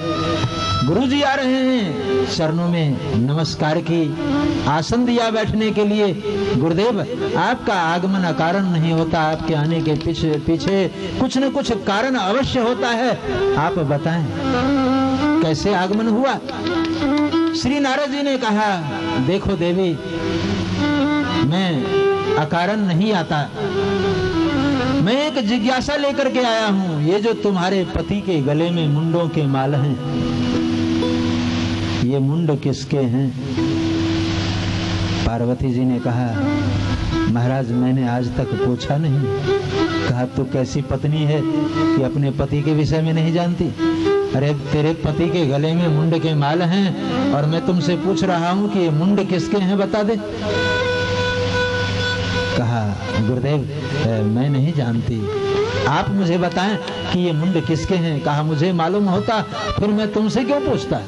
गुरु जी आ रहे हैं। चरणों में नमस्कार की, आसन दिया बैठने के लिए। गुरुदेव, आपका आगमन अकारण नहीं होता, आपके आने के पीछे कुछ न कुछ कारण अवश्य होता है, आप बताएं कैसे आगमन हुआ। श्री नारद जी ने कहा, देखो देवी, मैं अकारण नहीं आता, मैं एक जिज्ञासा लेकर के आया हूं। ये जो तुम्हारे पति के गले में मुंडों के माल हैं, ये मुंड किसके हैं? पार्वती जी ने कहा, महाराज मैंने आज तक पूछा नहीं। कहा, तू कैसी पत्नी है कि अपने पति के विषय में नहीं जानती? अरे तेरे पति के गले में मुंड के माल हैं और मैं तुमसे पूछ रहा हूं कि ये मुंड किसके हैं, बता दे। कहा, गुरुदेव मैं नहीं जानती, आप मुझे बताएं कि ये मुंड किसके हैं। कहा, मुझे मालूम होता फिर मैं तुमसे क्यों पूछता,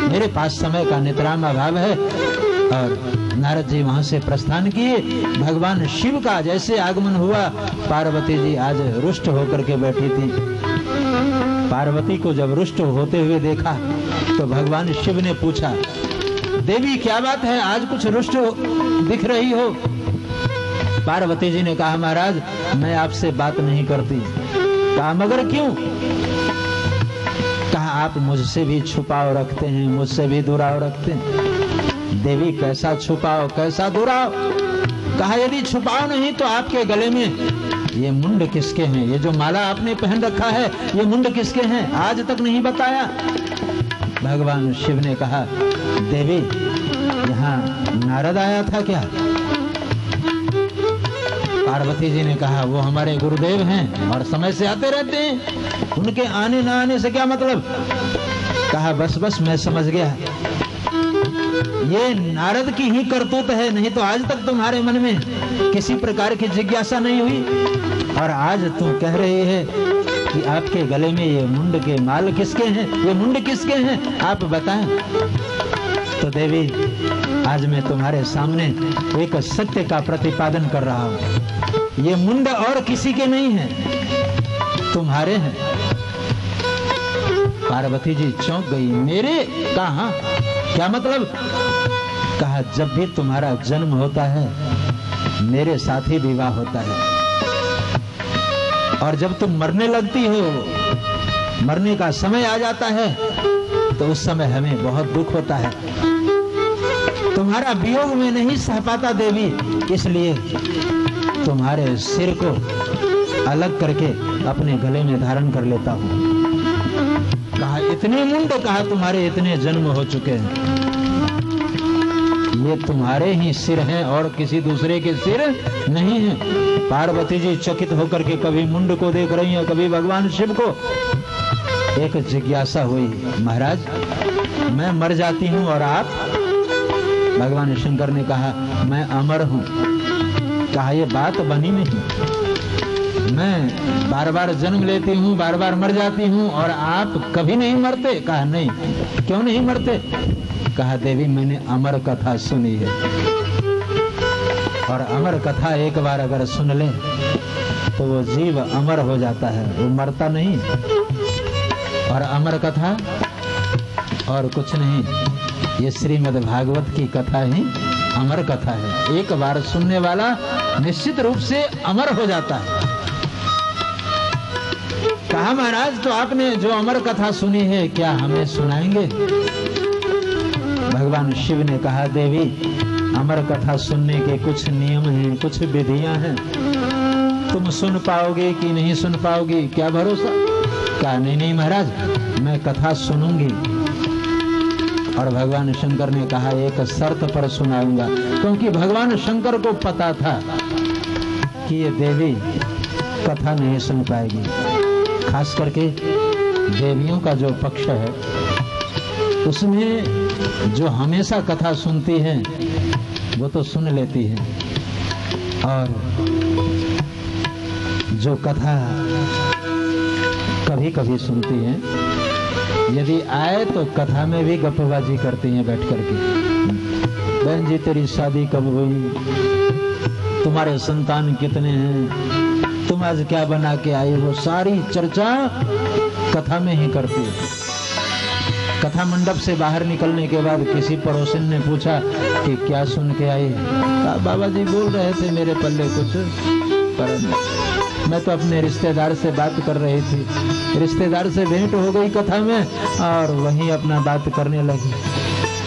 मेरे पास समय का नितराम अभाव है। और नारद जी वहां से प्रस्थान किए। भगवान शिव का जैसे आगमन हुआ, पार्वती जी आज रुष्ट होकर के बैठी थी। पार्वती को जब रुष्ट होते हुए देखा तो भगवान शिव ने पूछा, देवी क्या बात है, आज कुछ रुष्ट दिख रही हो? पार्वती जी ने कहा, महाराज मैं आपसे बात नहीं करती। कहा, मगर क्यों? कहा, आप मुझसे भी छुपाव रखते हैं, मुझसे भी दुराव रखते हैं। देवी कैसा छुपाव, कैसा दुराव? कहा, यदि छुपाव नहीं तो आपके गले में ये मुंड किसके हैं? ये जो माला आपने पहन रखा है, ये मुंड किसके हैं? आज तक नहीं बताया। भगवान शिव ने कहा, देवी यहाँ नारद आया था क्या? पार्वती जी ने कहा, वो हमारे गुरुदेव हैं और समय से आते रहते हैं, उनके आने ना आने से क्या मतलब? कहा, बस बस मैं समझ गया, ये नारद की ही करतूत है, नहीं तो आज तक तुम्हारे मन में किसी प्रकार की जिज्ञासा नहीं हुई। और आज तू कह रही है कि आपके गले में ये मुंड के माल किसके हैं, ये मुंड किसके हैं, आप बताएं। तो देवी आज मैं तुम्हारे सामने एक सत्य का प्रतिपादन कर रहा हूं। ये मुंड और किसी के नहीं है, तुम्हारे हैं। पार्वती जी चौंक गई, मेरे? कहा, क्या मतलब? कहा, जब भी तुम्हारा जन्म होता है मेरे साथ ही विवाह होता है, और जब तुम मरने लगती हो, मरने का समय आ जाता है, तो उस समय हमें बहुत दुख होता है। तुम्हारा वियोग में नहीं सह पाता देवी, इसलिए तुम्हारे सिर को अलग करके अपने गले में धारण कर लेता हूं। कहा, इतने मुंड? कहा, तुम्हारे इतने जन्म हो चुके हैं, ये तुम्हारे ही सिर हैं और किसी दूसरे के सिर नहीं है। पार्वती जी चकित होकर के कभी मुंड को देख रही हैं, कभी भगवान शिव को। एक जिज्ञासा हुई, महाराज मैं मर जाती हूँ और आप? भगवान शंकर ने कहा मैं अमर हूँ। कहा ये बात बनी नहीं, मैं बार बार जन्म लेती हूँ, बार बार मर जाती हूँ और आप कभी नहीं मरते। कहा नहीं। क्यों नहीं मरते? कहा देवी मैंने अमर कथा सुनी है और अमर कथा एक बार अगर सुन ले तो वो जीव अमर हो जाता है, वो मरता नहीं। और अमर कथा और कुछ नहीं, ये श्रीमद् भागवत की कथा ही अमर कथा है। एक बार सुनने वाला निश्चित रूप से अमर हो जाता है। कहा महाराज तो आपने जो अमर कथा सुनी है क्या हमें सुनाएंगे? भगवान शिव ने कहा देवी अमर कथा सुनने के कुछ नियम हैं, कुछ विधियां हैं, तुम सुन पाओगे कि नहीं सुन पाओगी, क्या भरोसा? कहा नहीं नहीं महाराज मैं कथा सुनूंगी। और भगवान शंकर ने कहा एक शर्त पर सुनाऊंगा, क्योंकि भगवान शंकर को पता था कि ये देवी कथा नहीं सुन पाएगी। खास करके देवियों का जो पक्ष है उसमें जो हमेशा कथा सुनती हैं वो तो सुन लेती है, और जो कथा कभी कभी सुनती हैं यदि आए तो कथा में भी गप्पबाजी करती हैं बैठ करके। बहन जी तेरी शादी कब हुई, तुम्हारे संतान कितने हैं, तुम आज क्या बना के आई, वो सारी चर्चा कथा में ही करती है। कथा मंडप से बाहर निकलने के बाद किसी पड़ोसिन ने पूछा कि क्या सुन के आई? कहा बाबा जी बोल रहे थे मेरे पल्ले कुछ, पर मैं तो अपने रिश्तेदार से बात कर रही थी, रिश्तेदार से भेंट हो गई कथा में और वहीं अपना बात करने लगी।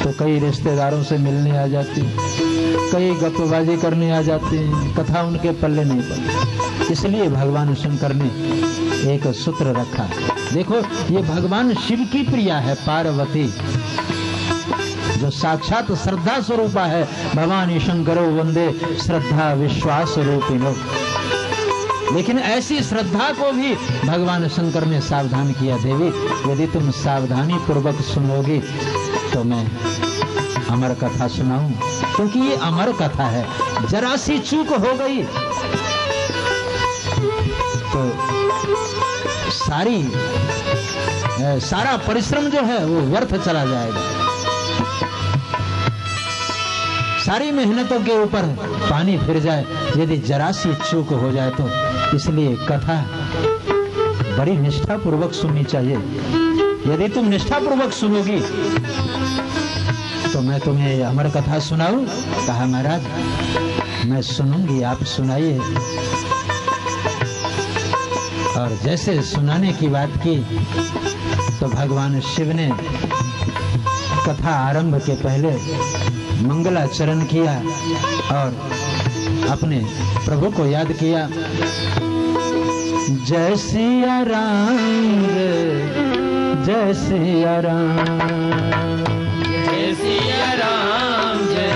तो कई रिश्तेदारों से मिलने आ जाती, कई गप्पबाजी करने आ जाती, कथा उनके पल्ले नहीं पड़ती। इसलिए भगवान शंकर ने एक सूत्र रखा। देखो ये भगवान शिव की प्रिया है पार्वती, जो साक्षात श्रद्धा स्वरूपा है। भवानी शंकरो वंदे श्रद्धा विश्वास रूपिणो। लेकिन ऐसी श्रद्धा को भी भगवान शंकर ने सावधान किया, देवी यदि तुम सावधानी पूर्वक सुनोगी तो मैं अमर कथा सुनाऊं, क्योंकि ये अमर कथा है। जरा सी चूक हो गई तो सारा परिश्रम जो है वो व्यर्थ चला जाएगा, सारी मेहनतों के ऊपर पानी फिर जाए यदि जरा सी चूक हो जाए तो। इसलिए कथा बड़ी निष्ठा पूर्वक सुननी चाहिए। यदि तुम निष्ठा पूर्वक सुनोगी तो मैं तुम्हें अमर कथा सुनाऊं। कहा महाराज मैं सुनूंगी, आप सुनाइए। और जैसे सुनाने की बात की तो भगवान शिव ने कथा आरंभ के पहले मंगलाचरण किया और अपने प्रभु को याद किया। जय सिया राम जय सिया राम, जय सिया राम जय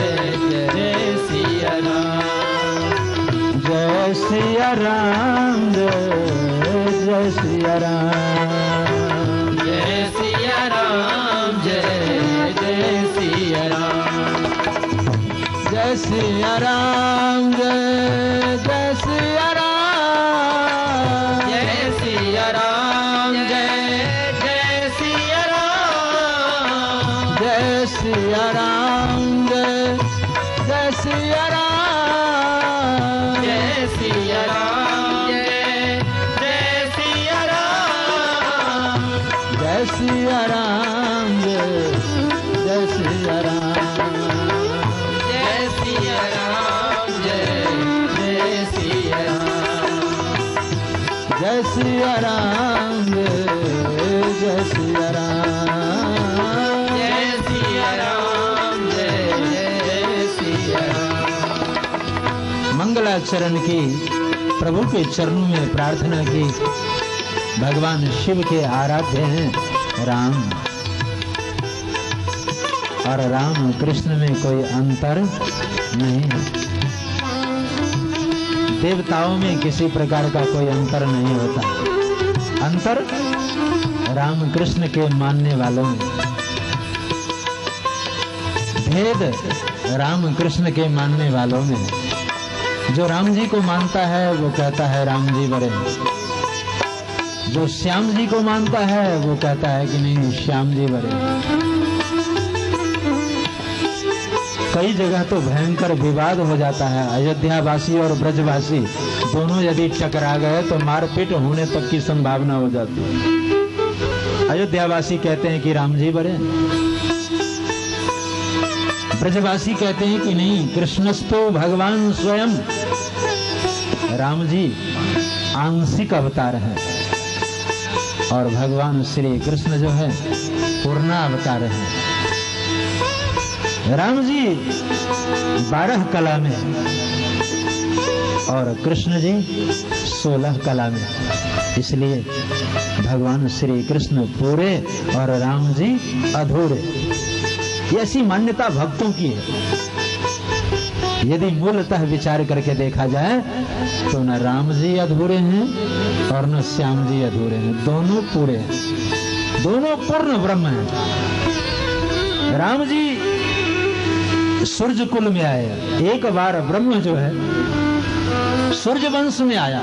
जय सिया राम, जय सिया राम जय सिया राम, जय सिया राम जय जय सिया राम, जय सिया राम जय जय सिया राम, जय सिया राम जय जय सिया राम, जय सिया राम जय जय सिया राम, जय सिया राम जय जय सिया राम, जय सिया राम जय सिया राम, जय सिया राम जय जय सिया राम, जय सिया राम जय सिया राम, जय सिया राम जय जय सिया राम। मंगलाचरण की, प्रभु के चरणों में प्रार्थना की। भगवान शिव के आराध्य हैं राम, और राम कृष्ण में कोई अंतर नहीं है। देवताओं में किसी प्रकार का कोई अंतर नहीं होता। अंतर राम कृष्ण के मानने वालों में, भेद राम कृष्ण के मानने वालों में। जो राम जी को मानता है वो कहता है राम जी बड़े हैं, जो श्याम जी को मानता है वो कहता है कि नहीं श्याम जी बड़े हैं। कई जगह तो भयंकर विवाद हो जाता है। अयोध्यावासी और ब्रजवासी दोनों यदि टकरा गए तो मारपीट होने तक की संभावना हो जाती है। अयोध्यावासी कहते हैं कि राम जी बड़े हैं, ब्रजवासी कहते हैं कि नहीं कृष्णस्तो भगवान स्वयं, राम जी आंशिक अवतार है और भगवान श्री कृष्ण जो है पूर्ण अवतार है। राम जी 12 कला में और कृष्ण जी 16 कला में, इसलिए भगवान श्री कृष्ण पूरे और राम जी अधूरे। ऐसी मान्यता भक्तों की है। यदि मूलतः विचार करके देखा जाए तो न राम जी अधूरे हैं और न श्याम जी अधूरे हैं, दोनों पूरे हैं, दोनों पूर्ण ब्रह्म हैं। राम जी सूर्य कुल में आए। एक बार ब्रह्म जो है सूर्य वंश में आया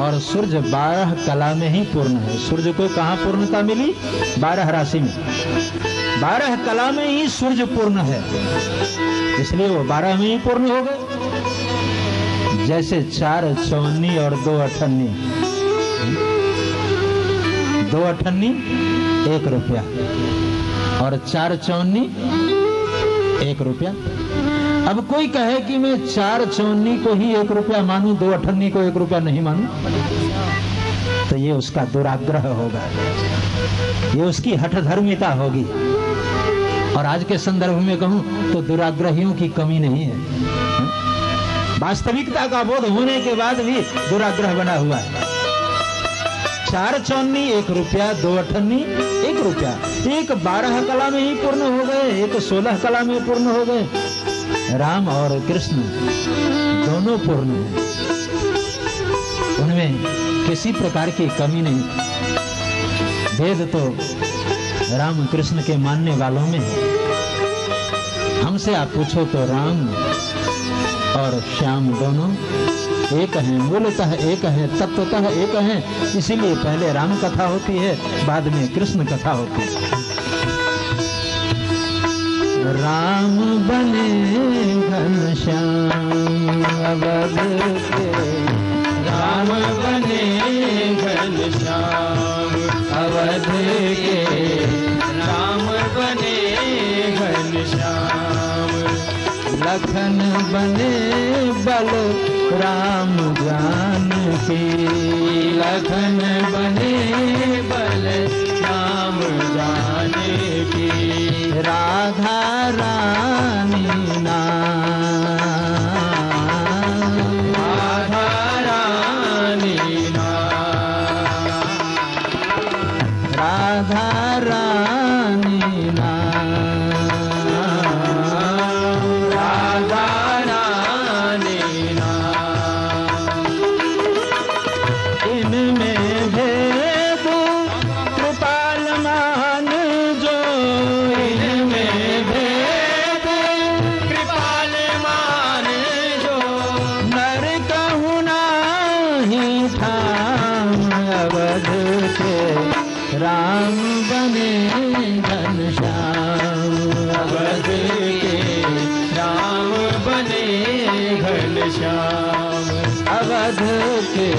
और सूर्य 12 कला में ही पूर्ण है। सूर्य को कहाँ पूर्णता मिली? 12 राशि में, 12 कला में ही सूर्य पूर्ण है, इसलिए वो 12 में ही पूर्ण हो गए। जैसे 4 चौवन्नी और 2 अठन्नी, 2 अठन्नी 1 रुपया और 4 चौवन्नी 1 रुपया। अब कोई कहे कि मैं 4 चौवन्नी को ही 1 रुपया मानूं, 2 अठन्नी को 1 रुपया नहीं मानूं, तो ये उसका दुराग्रह होगा, ये उसकी हठधर्मिता होगी। और आज के संदर्भ में कहूं तो दुराग्रहियों की कमी नहीं है। वास्तविकता का बोध होने के बाद भी दुराग्रह बना हुआ है। 4 चौवन्नी 1 रुपया, 2 अठन्नी 1 रुपया। एक 12 कला में ही पूर्ण हो गए, एक 16 कला में पूर्ण हो गए। राम और कृष्ण दोनों पूर्ण हैं, उनमें किसी प्रकार की कमी नहीं। भेद तो राम कृष्ण के मानने वालों में है। हमसे आप पूछो तो राम और श्याम दोनों एक हैं, मूलतः एक हैं, तत्वतः एक हैं। इसीलिए पहले राम कथा होती है, बाद में कृष्ण कथा होती है। राम बने घनश्याम अवध के, राम बने घनश्याम अवध के, राम बने घनश्याम। लखन बने बल राम जानकी, लखन बने बल राम जानकी। राधा रानी नाम, राधा रानी नाम, राधा रानी नाम, राधा रानी नाम। इनमें भेद कृपाल मान जो, इनमें भेद कृपाल मान जो, नर कहूँ नाही ठाम अवध के। राम बने घनश्याम अवध के, राम बने घनश्याम। अवध के,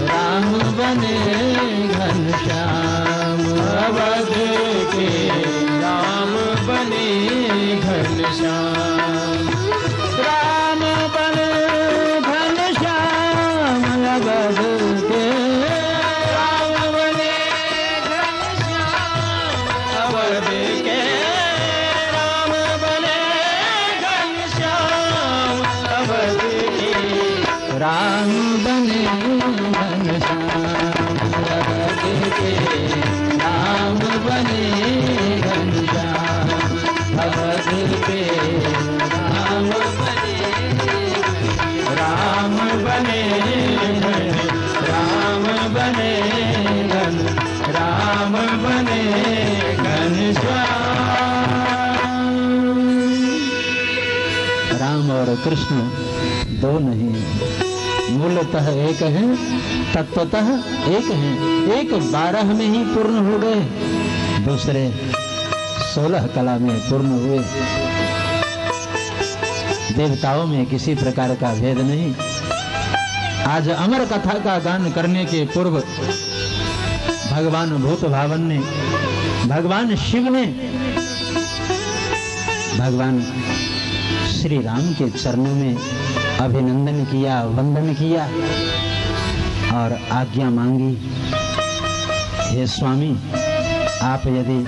राम बने घनश्याम अवध के, राम बने घनश्याम। राम बने घनश्याम अवध के, राम बने घनश्याम अवध के, राम बने घनश्याम अवध के। राम बने घनश्याम अवध के, राम बने घनश्याम बने घनश्याम। राम और कृष्ण दो नहीं, मूलतः एक है, तत्वतः एक है। एक 12 में ही पूर्ण हो गए, दूसरे 16 कला में पूर्ण हुए। देवताओं में किसी प्रकार का भेद नहीं। आज अमर कथा का गान करने के पूर्व भगवान भूत भावन ने, भगवान शिव ने भगवान श्री राम के चरणों में अभिनंदन किया, वंदन किया और आज्ञा मांगी, हे स्वामी आप यदि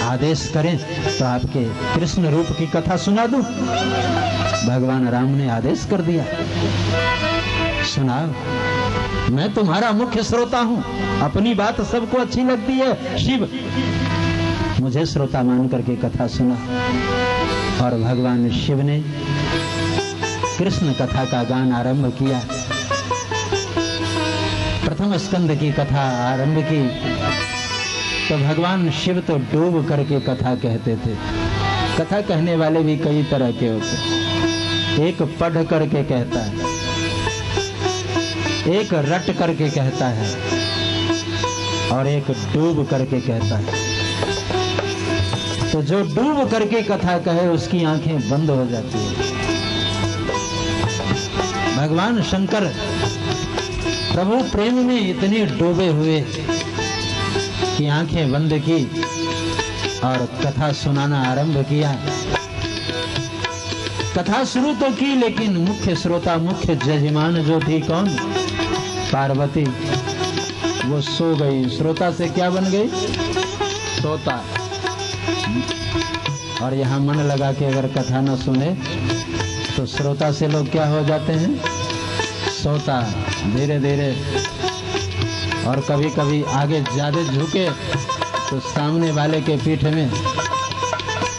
आदेश करें तो आपके कृष्ण रूप की कथा सुना दूं। भगवान राम ने आदेश कर दिया, सुनाओ, मैं तुम्हारा मुख्य श्रोता हूं। अपनी बात सबको अच्छी लगती है, शिव मुझे श्रोता मान करके कथा सुना। और भगवान शिव ने कृष्ण कथा का गान आरंभ किया। प्रथम स्कंद की कथा आरंभ की तो भगवान शिव तो डूब करके कथा कहते थे। कथा कहने वाले भी कई तरह के होते, एक पढ़ करके कहता है, एक रट करके कहता है और एक डूब करके कहता है। तो जो डूब करके कथा कहे उसकी आंखें बंद हो जाती है। भगवान शंकर प्रभु प्रेम में इतने डूबे हुए कि आंखें बंद की और कथा सुनाना आरंभ किया। कथा शुरू तो की लेकिन मुख्य श्रोता, मुख्य जजमान जो थी कौन? पार्वती। वो सो गई। श्रोता से क्या बन गई? श्रोता। और यहाँ मन लगा के अगर कथा न सुने तो श्रोता से लोग क्या हो जाते हैं? सोता। धीरे धीरे और कभी कभी आगे ज्यादा झुके तो सामने वाले के पीठ में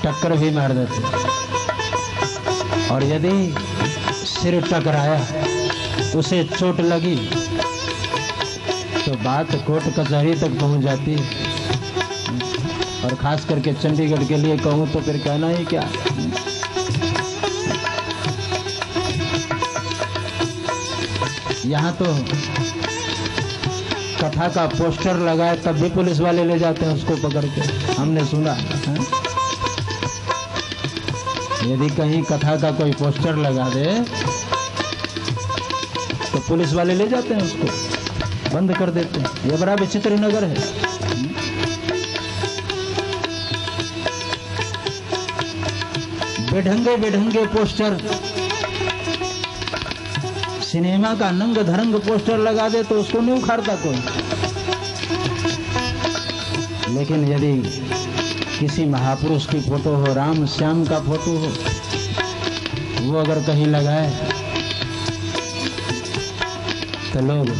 टक्कर भी मार देते। और यदि सिर टकराया, उसे चोट लगी तो बात कोर्ट कचहरी तक पहुंच जाती है। और खास करके चंडीगढ़ के लिए कहूं तो फिर कहना ही क्या। यहाँ तो कथा का पोस्टर लगाए तब भी पुलिस वाले ले जाते हैं उसको पकड़ के, हमने सुना है? यदि कहीं कथा का कोई पोस्टर लगा दे तो पुलिस वाले ले जाते हैं उसको, बंद कर देते हैं। ये बड़ा विचित्र नगर है। बेढंगे बेढंगे पोस्टर, सिनेमा का नंग धरंग पोस्टर लगा दे तो उसको नहीं उखाड़ता कोई। लेकिन यदि किसी महापुरुष की फोटो हो, राम श्याम का फोटो हो, वो अगर कहीं लगाए तो लोग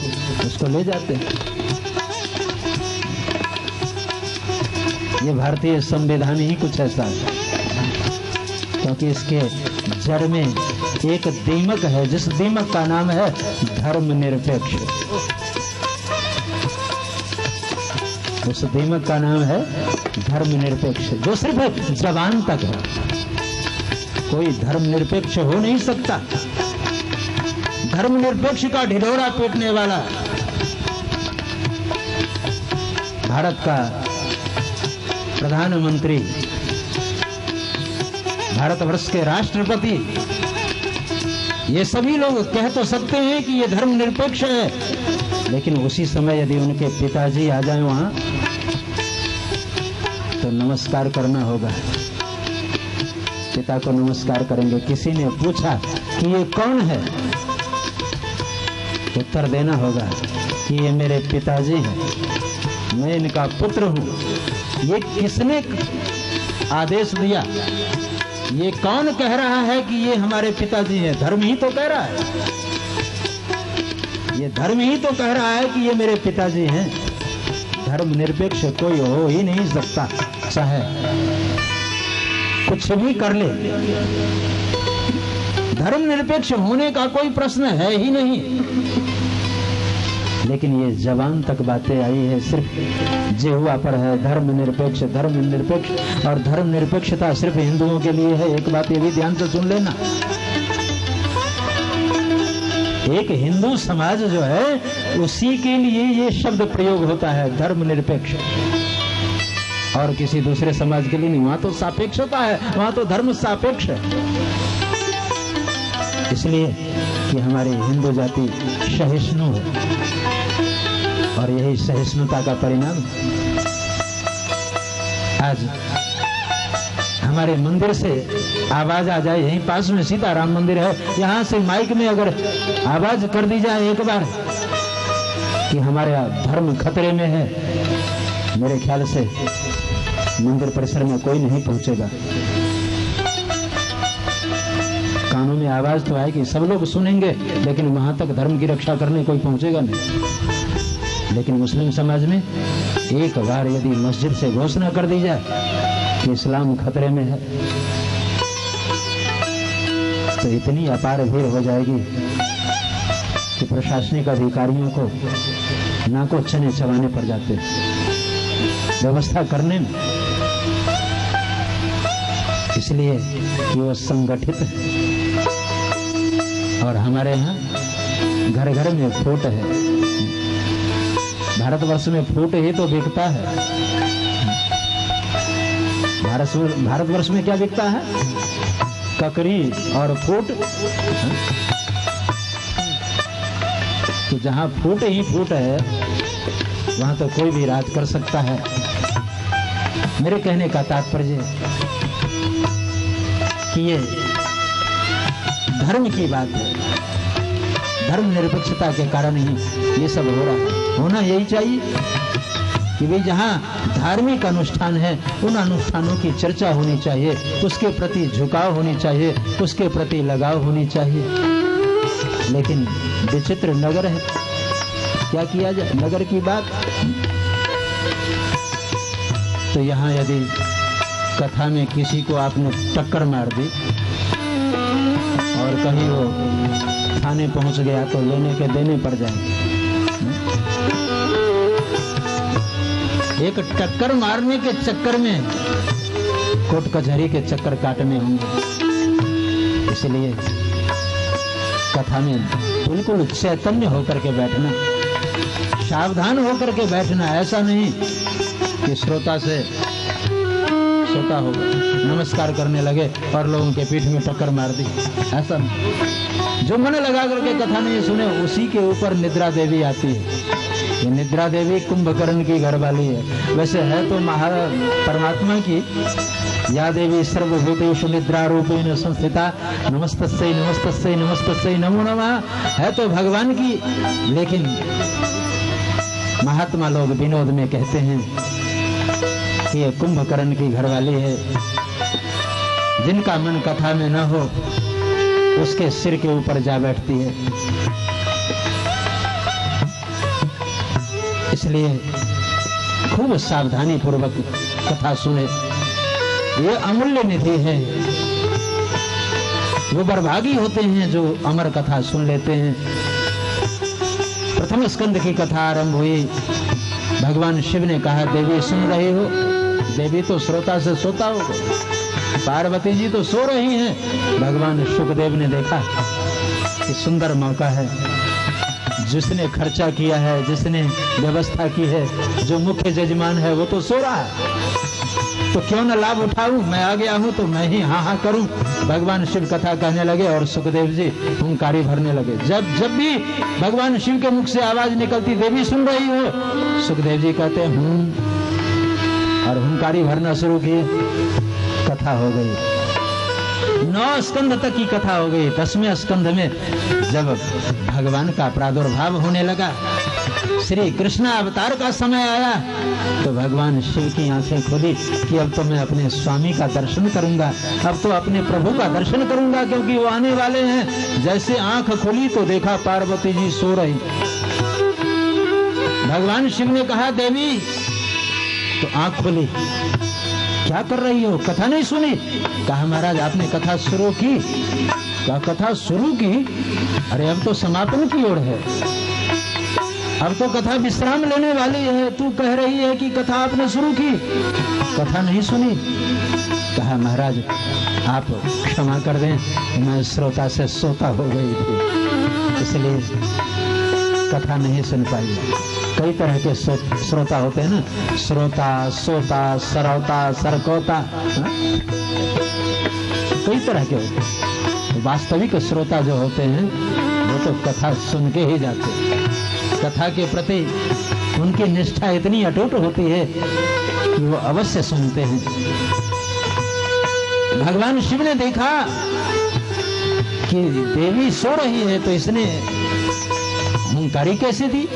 उसको ले जाते हैं। ये भारतीय संविधान ही कुछ ऐसा है, क्योंकि इसके जड़ में एक दीमक है, जिस दीमक का नाम है धर्मनिरपेक्ष। उस दीमक का नाम है धर्मनिरपेक्ष, जो सिर्फ जबान तक है। कोई धर्मनिरपेक्ष हो नहीं सकता। धर्मनिरपेक्ष का ढिढोरा पीटने वाला भारत का प्रधानमंत्री, भारतवर्ष के राष्ट्रपति, ये सभी लोग कह तो सकते हैं कि ये धर्मनिरपेक्ष है, लेकिन उसी समय यदि उनके पिताजी आ जाएं वहां तो नमस्कार करना होगा। पिता को नमस्कार करेंगे। किसी ने पूछा कि ये कौन है, उत्तर देना होगा कि ये मेरे पिताजी हैं, मैं इनका पुत्र हूं। ये किसने आदेश दिया? ये कौन कह रहा है कि ये हमारे पिताजी हैं? धर्म ही तो कह रहा है। ये धर्म ही तो कह रहा है कि ये मेरे पिताजी हैं। धर्म निरपेक्ष कोई हो ही नहीं सकता, चाहे कुछ भी कर ले। धर्म निरपेक्ष होने का कोई प्रश्न है ही नहीं। लेकिन ये जबान तक बातें आई है, सिर्फ जिह्वा पर है धर्म निरपेक्ष, धर्म निरपेक्ष। और धर्म निरपेक्षता सिर्फ हिंदुओं के लिए है। एक बात ये भी ध्यान से सुन लेना, एक हिंदू समाज जो है उसी के लिए ये शब्द प्रयोग होता है, धर्म निरपेक्ष। और किसी दूसरे समाज के लिए नहीं, वहां तो सापेक्ष होता है, वहां तो धर्म सापेक्ष है। इसलिए कि हमारी हिंदू जाति सहिष्णु है और यही सहिष्णुता का परिणाम। आज हमारे मंदिर से आवाज आ जाए, यहीं पास में सीताराम मंदिर है, यहां से माइक में अगर आवाज कर दी जाए एक बार कि हमारा धर्म खतरे में है, मेरे ख्याल से मंदिर परिसर में कोई नहीं पहुंचेगा। कानों में आवाज तो आएगी, सब लोग सुनेंगे, लेकिन वहां तक धर्म की रक्षा करने कोई पहुंचेगा नहीं। लेकिन मुस्लिम समाज में एक बार यदि मस्जिद से घोषणा कर दी जाए कि इस्लाम खतरे में है, तो इतनी अपार भीड़ हो जाएगी कि प्रशासनिक अधिकारियों को नाको चने चबाने पड़ जाते व्यवस्था करने में। इसलिए कि वो संगठित है। और हमारे यहाँ घर घर में फूट है, भारतवर्ष में फूट ही तो बिकता है। भारतवर्ष में क्या बिकता है? ककड़ी और फूट। तो जहां फूट ही फूट है वहां तो कोई भी राज कर सकता है। मेरे कहने का तात्पर्य कि ये धर्म की बात है, धर्म निरपेक्षता के कारण ही ये सब हो रहा है। होना यही चाहिए कि भाई जहाँ धार्मिक अनुष्ठान है उन अनुष्ठानों की चर्चा होनी चाहिए, उसके प्रति झुकाव होनी चाहिए, उसके प्रति लगाव होनी चाहिए। लेकिन विचित्र नगर है, क्या किया जाए नगर की बात। तो यहाँ यदि कथा में किसी को आपने टक्कर मार दी और कहीं वो थाने पहुंच गया तो लेने के देने पड़ जाएंगे। एक टक्कर मारने के चक्कर में कोर्ट कचहरी के चक्कर काटने होंगे। इसलिए कथा में बिल्कुल चैतन्य होकर के बैठना, सावधान होकर के बैठना। ऐसा नहीं कि श्रोता हो नमस्कार करने लगे और लोगों के पीठ में टक्कर मार दी, ऐसा नहीं। जो मन लगा करके कथा नहीं सुने उसी के ऊपर निद्रा देवी आती है। ये निद्रा देवी कुंभकर्ण की घरवाली है, वैसे है तो परमात्मा की। या देवी सर्वभूतेषु निद्रा रूपेण संस्थिता नमस्तस्यै नमस्तस्यै नमस्तस्यै नमो नमः, है तो भगवान की। लेकिन महात्मा लोग विनोद में कहते हैं कि ये कुंभकर्ण की घरवाली है। जिनका मन कथा में न हो उसके सिर के ऊपर जा बैठती है। इसलिए खूब सावधानी पूर्वक कथा सुने, ये अमूल्य निधि है। वो बर्भागी होते हैं जो अमर कथा सुन लेते हैं। प्रथम स्कंद की कथा आरंभ हुई, भगवान शिव ने कहा देवी सुन रहे हो। देवी तो श्रोता से सोता हो, पार्वती जी तो सो रही हैं। भगवान शुकदेव ने देखा कि सुंदर मौका है, जिसने खर्चा किया है, जिसने व्यवस्था की है, जो मुख्य जजमान है वो तो सो रहा है, तो क्यों न लाभ उठाऊं। मैं आ गया हूं तो मैं ही हाँ हाँ करूं। भगवान शिव कथा कहने लगे और सुखदेव जी हुंकारी भरने लगे। जब भी भगवान शिव के मुख से आवाज निकलती देवी सुन रही हो, सुखदेव जी कहते हूं और हुंकारी भरना शुरू किए। कथा हो गई, 9 स्कंद तक की कथा हो गई। 10वें स्कंद में जब भगवान का प्रादुर्भाव होने लगा, श्री कृष्ण अवतार का समय आया, तो भगवान शिव की आंखें खुली कि अब तो मैं अपने स्वामी का दर्शन करूंगा, अब तो अपने प्रभु का दर्शन करूंगा, क्योंकि वो आने वाले हैं। जैसे आंख खुली तो देखा पार्वती जी सो रही। भगवान शिव ने कहा देवी, तो आंख खुली, क्या कर रही हो, कथा नहीं सुनी? कहा महाराज आपने कथा शुरू की। कहा कथा शुरू की? अरे अब तो समापन की ओर है, अब तो कथा विश्राम लेने वाली है, तू कह रही है कि कथा आपने शुरू की, कथा नहीं सुनी। कहा महाराज आप क्षमा कर दें, मैं श्रोता से सोता हो गई थी, इसलिए कथा नहीं सुन पाई। कई तरह के श्रोता होते हैं ना, श्रोता, सोता, सरौता, सरकोता, कई तरह के होते हैं। वास्तविक श्रोता जो होते हैं वो तो कथा सुन के ही जाते हैं। कथा के प्रति उनकी निष्ठा इतनी अटूट होती है कि वो अवश्य सुनते हैं। भगवान शिव ने देखा कि देवी सो रही है तो इसने हुंकारी कैसे दी।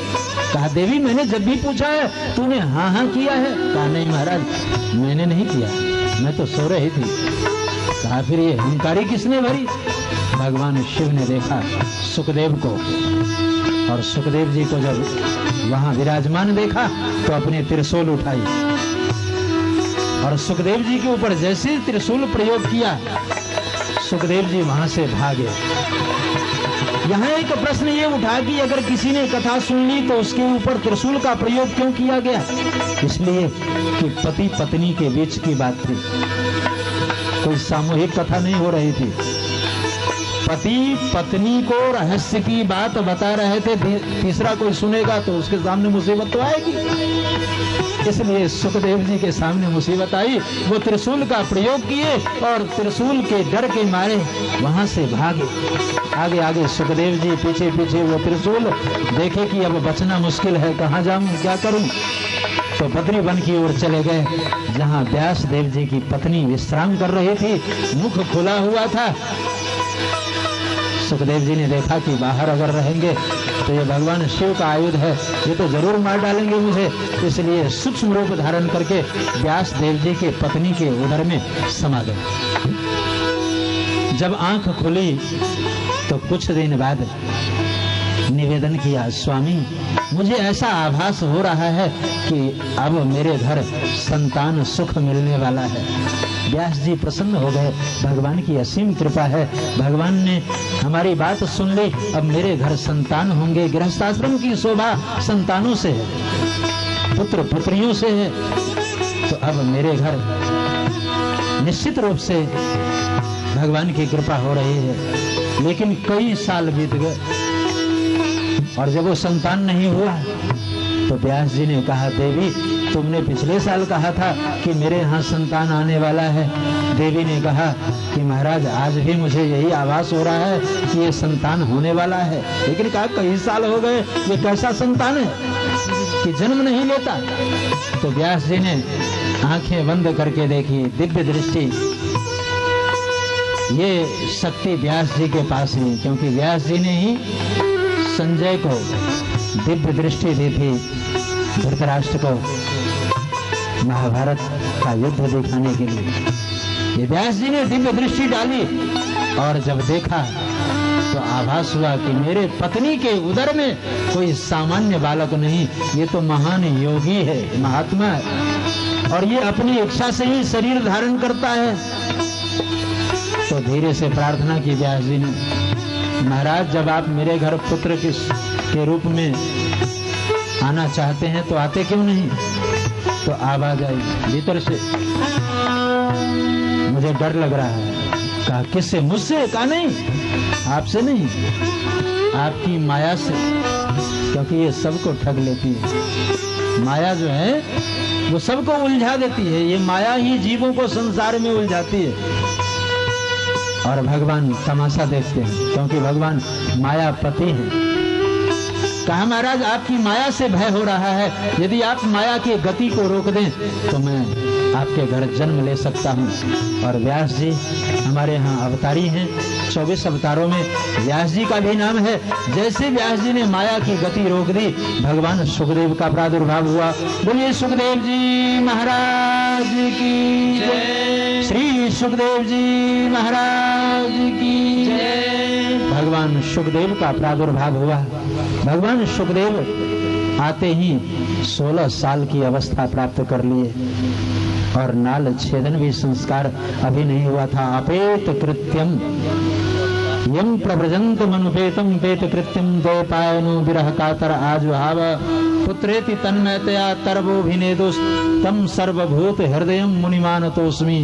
कहा देवी मैंने जब भी पूछा है तूने हाँ हाँ किया है। कहा नहीं महाराज मैंने नहीं किया, मैं तो सो रही थी। कहा फिर ये हुंकारी किसने भरी। भगवान शिव ने देखा सुखदेव को, और सुखदेव जी को जब वहां विराजमान देखा तो अपने त्रिशूल उठाई और सुखदेव जी के ऊपर जैसे त्रिशूल प्रयोग किया सुखदेव जी वहां से भागे। यहाँ एक प्रश्न ये उठा कि अगर किसी ने कथा सुन ली तो उसके ऊपर त्रिशूल का प्रयोग क्यों किया गया। इसलिए कि पति पत्नी के बीच की बात थी, कोई सामूहिक कथा नहीं हो रही थी। पति पत्नी को रहस्य की बात बता रहे थे, तीसरा कोई सुनेगा तो उसके सामने मुसीबत तो आएगी। इसलिए सुखदेव जी के सामने मुसीबत आई, वो त्रिशूल का प्रयोग किए और त्रिशूल के डर के मारे वहां से भागे। आगे आगे सुखदेव जी, पीछे पीछे वो त्रिशूल। देखे कि अब बचना मुश्किल है, कहाँ जाऊं क्या करूं, तो बद्री वन की ओर चले गए जहां व्यास देव जी की पत्नी विश्राम कर रही थी, मुख खुला हुआ था। सुखदेव जी ने देखा कि बाहर अगर रहेंगे तो ये भगवान शिव का आयुध है, ये तो जरूर मार डालेंगे मुझे। इसलिए सूक्ष्म रूप धारण करके व्यास देव जी के पत्नी के उदर में समा गए। जब आंख खुली तो कुछ दिन बाद निवेदन किया, स्वामी मुझे ऐसा आभास हो रहा है कि अब मेरे घर संतान सुख मिलने वाला है। व्यास जी प्रसन्न हो गए, भगवान की असीम कृपा है, भगवान ने हमारी बात सुन ली, अब मेरे घर संतान होंगे। गृहस्थाश्रम की शोभा संतानों से है, पुत्र पुत्रियों से है, तो अब मेरे घर निश्चित रूप से भगवान की कृपा हो रही है। लेकिन कई साल बीत गए और जब वो संतान नहीं हुआ तो व्यास जी ने कहा, देवी तुमने पिछले साल कहा था कि मेरे यहाँ संतान आने वाला है। देवी ने कहा कि महाराज आज भी मुझे यही आभास हो रहा है कि ये संतान होने वाला है। लेकिन कहा कई साल हो गए, ये कैसा संतान है कि जन्म नहीं लेता। तो व्यास जी ने आंखें बंद करके देखी, दिव्य दृष्टि। ये शक्ति व्यास जी के पास है, क्योंकि व्यास जी ने ही संजय को दिव्य दृष्टि दी थी, धृतराष्ट्र को महाभारत का युद्ध दिखाने के लिए। ये व्यास जी ने दिव्य दृष्टि डाली और जब देखा तो आभास हुआ कि मेरे पत्नी के उदर में कोई सामान्य बालक नहीं, ये तो महान योगी है, महात्मा है, और ये अपनी इच्छा से ही शरीर धारण करता है। तो धीरे से प्रार्थना की व्यास जी ने, महाराज जब आप मेरे घर पुत्र के रूप में आना चाहते हैं तो आते क्यों नहीं। तो आवाज आई भीतर से, मुझे डर लग रहा है। कहा किससे, मुझसे। कहा नहीं आपसे नहीं, आपकी माया से, क्योंकि ये सबको ठग लेती है। माया जो है वो सबको उलझा देती है, ये माया ही जीवों को संसार में उलझाती है। और भगवान तमाशा देखते हैं, क्योंकि भगवान मायापति हैं। कहा महाराज आपकी माया से भय हो रहा है, यदि आप माया की गति को रोक दें तो मैं आपके घर जन्म ले सकता हूँ। और व्यास जी हमारे यहाँ अवतारी हैं, 24 अवतारों में व्यास जी का भी नाम है। जैसे व्यास जी ने माया की गति रोक दी, भगवान सुखदेव का प्रादुर्भाव हुआ। बोलिए सुखदेव जी महाराज की जय, श्री सुखदेव जी महाराज की जय। भगवान सुखदेव का प्रादुर्भाव हुआ। भगवान सुखदेव आते ही 16 साल की अवस्था प्राप्त कर लिए और नाल छेदन भी संस्कार अभी नहीं हुआ था। अपेत कृत्यम, यम प्रव्रजंत मनुपेतम पेत कृत्यम द्वैपायनो विरह कातर आजुहाव पुत्रेति तन्मयतया तरवोभिनेदुस तम सर्वभूत हृदयम मुनिमानतोस्मि।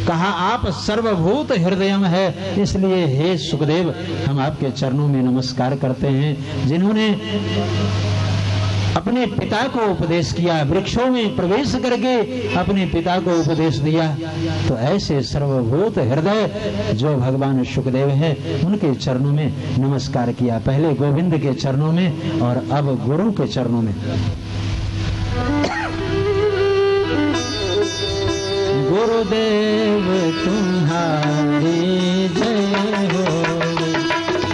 कहा आप सर्वभूत हृदयम है, इसलिए हे सुखदेव हम आपके चरणों में नमस्कार करते हैं। जिन्होंने अपने पिता को उपदेश किया, वृक्षों में प्रवेश करके अपने पिता को उपदेश दिया, तो ऐसे सर्वभूत हृदय जो भगवान सुखदेव हैं उनके चरणों में नमस्कार किया। पहले गोविंद के चरणों में और अब गुरु के चरणों में। गुरुदेव तुम्हारी जय हो,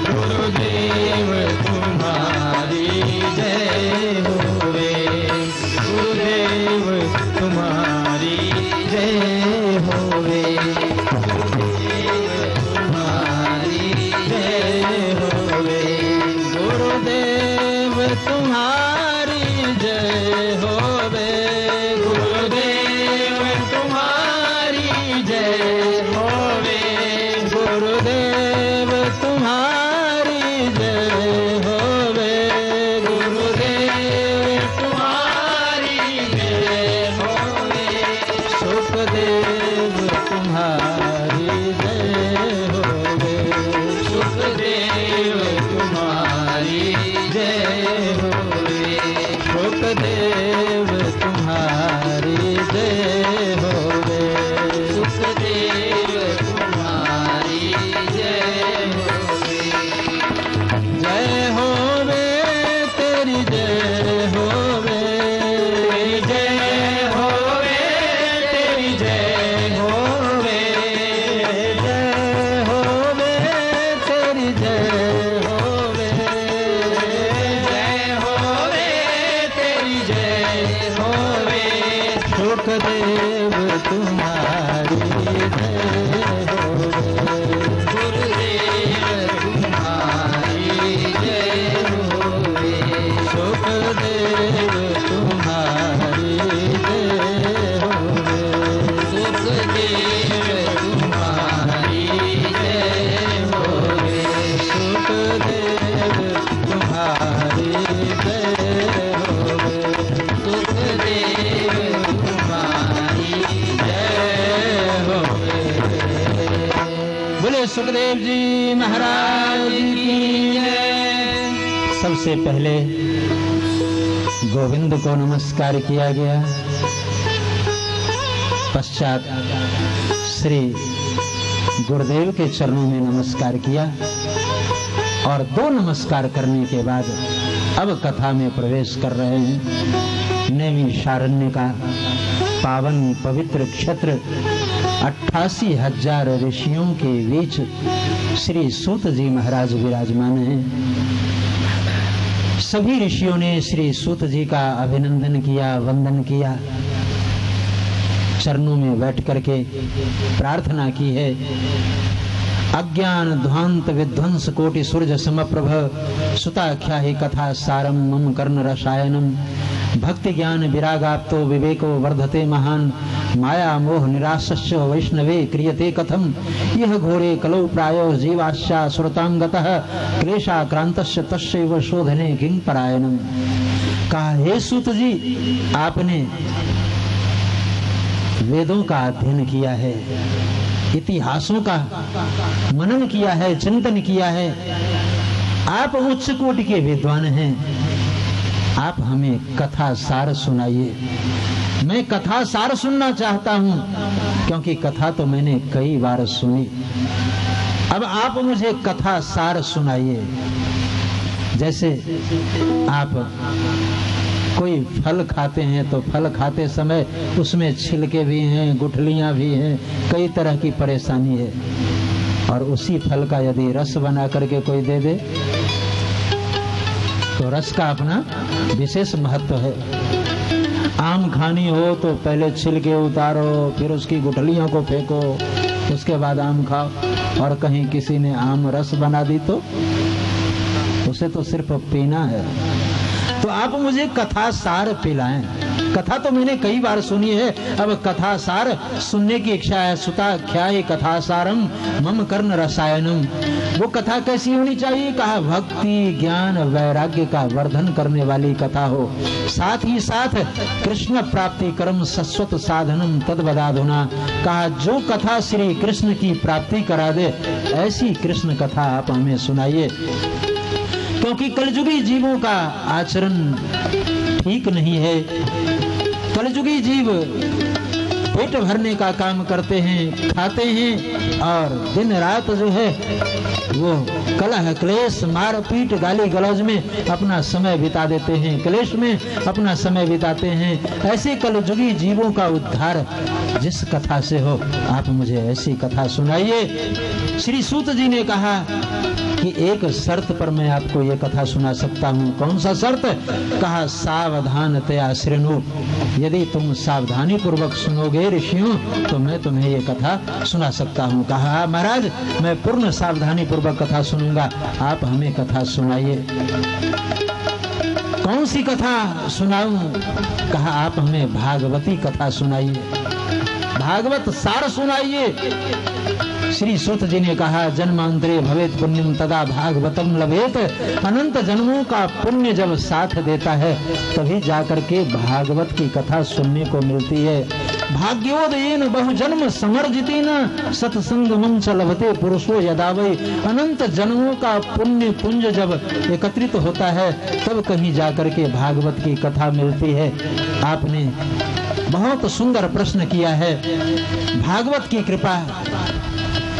गुरुदेव तुम्हारी जय हो रे, गुरुदेव तुम्हारी जय हो रे, गुरुदेव तुम्हारी जय हो रे, गुरुदेव तुम्हारी जय हो रे, गुरुदेव तुम्हारी जय हो रे, गुरुदेव तुम्हारी जय हो रे, गुरुदेव तुम्हारी जय हो रे, सुखदेव तुम्हारी जय हो रे, सुखदेव तुम्हारी जय हो रे, सुखदेव तुम्हारी जय हो रे, सुखदेव तुम्हारी जय हो रे, जय हो रे तेरी जय हो रे, जय हो रे तेरी जय हो रे, जय हो रे तेरी जय हो रे, जय हो रे तेरी जय हो रे, सुखदेव तुम्हारी जय हो रे, गुरुदेव तुम्हारी जय हो रे, सुखदेव तुम्हारी जय हो रे, सुखदेव तुम्हारी जय हो रे, सुखदेव तुम्हारी जय हो रे, सुखदेव तुम्हारी जय हो रे। बोले सुखदेव जी महाराज की जय। सबसे पहले गोविंद को नमस्कार किया गया, पश्चात श्री गुरुदेव के चरणों में नमस्कार किया और दो नमस्कार करने के बाद अब कथा में प्रवेश कर रहे हैं। नैमिषारण्य का पावन पवित्र क्षेत्र 88,000 ऋषियों के बीच श्री सूत जी महाराज विराजमान हैं। सभी ऋषियों ने श्री सूत जी का अभिनंदन किया, वंदन किया, चरणों में बैठ करके प्रार्थना की है। अज्ञान ध्वांत विध्वंस कोटि सूर्य समप्रभ सुताख्या ही कथा सारम मम कर्ण रसायनम भक्ति ज्ञान विरागाप्तो विवेको वर्धते महान माया मोह निराशस्य वैष्णवे क्रियते कथम यह घोरे कलौ प्रायो जीवाश्या सुरतांगतः क्लेशाक्रांतस्य तस्यैव शोधने किं परायणम। कहा, हे सूत जी, आपने वेदों का अध्ययन किया है, इतिहासों का मनन किया है, चिंतन किया है, आप उच्च कोटि के विद्वान हैं, आप हमें कथा सार सुनाइए। मैं कथा सार सुनना चाहता हूं, क्योंकि कथा तो मैंने कई बार सुनी, अब आप मुझे कथा सार सुनाइए। जैसे आप कोई फल खाते हैं तो फल खाते समय उसमें छिलके भी हैं, गुठलियां भी हैं, कई तरह की परेशानी है, और उसी फल का यदि रस बना करके कोई दे दे तो रस का अपना विशेष महत्व है। आम खानी हो तो पहले छिलके उतारो, फिर उसकी गुठलियों को फेंको, उसके बाद आम खाओ, और कहीं किसी ने आम रस बना दी तो उसे तो सिर्फ पीना है। तो आप मुझे कथा सार पिलाएं। कथा तो मैंने कई बार सुनी है, अब कथा सार सुनने की इच्छा है। सुता ख्याय कथा सारम मम कर्ण रसायनम। वो कथा कैसी होनी चाहिए? कहा भक्ति ज्ञान वैराग्य का वर्धन करने वाली कथा हो, साथ ही साथ कृष्ण प्राप्ति कर्म सस्वत साधनम तद्वदाधुना। कहा जो कथा श्री कृष्ण की प्राप्ति करा दे ऐसी कृष्ण कथा आप हमें सुनाइए, क्योंकि कलयुगी जीवों का आचरण ठीक नहीं है। कलयुगी जीव पेट भरने का काम करते हैं, खाते हैं और दिन रात जो है वो कलह क्लेश मारपीट गाली गलौज में अपना समय बिता देते हैं, क्लेश में अपना समय बिताते हैं। ऐसे कलयुगी जीवों का उद्धार जिस कथा से हो आप मुझे ऐसी कथा सुनाइए। श्री सूत जी ने कहा कि एक शर्त पर मैं आपको ये कथा सुना सकता हूँ। कौन सा शर्त? कहा सावधानतया शृणु। यदि तुम सावधानी पूर्वक सुनोगे ऋषियों तो मैं तुम्हें ये कथा सुना सकता हूँ। कहा महाराज मैं पूर्ण सावधानी पूर्वक कथा सुनूंगा, आप हमें कथा सुनाइए। कौन सी कथा सुनाऊं? कहा आप हमें भागवती कथा सुनाइए, भागवत सार सुनाइए। श्री सूत जी ने कहा जन्मांतरे भवेत पुण्यम तदा भागवतम लभेत। अनंत जन्मों का पुण्य जब साथ देता है तभी जाकर के भागवत की कथा सुनने को मिलती है। भाग्योदयेन बहुजन्म समर्जितेन सत्संगमं च लभते पुरुषो यदा वै। अनंत जन्मों का पुण्य पुंज जब एकत्रित होता है तब कहीं जाकर के भागवत की कथा मिलती है। आपने बहुत सुंदर प्रश्न किया है। भागवत की कृपा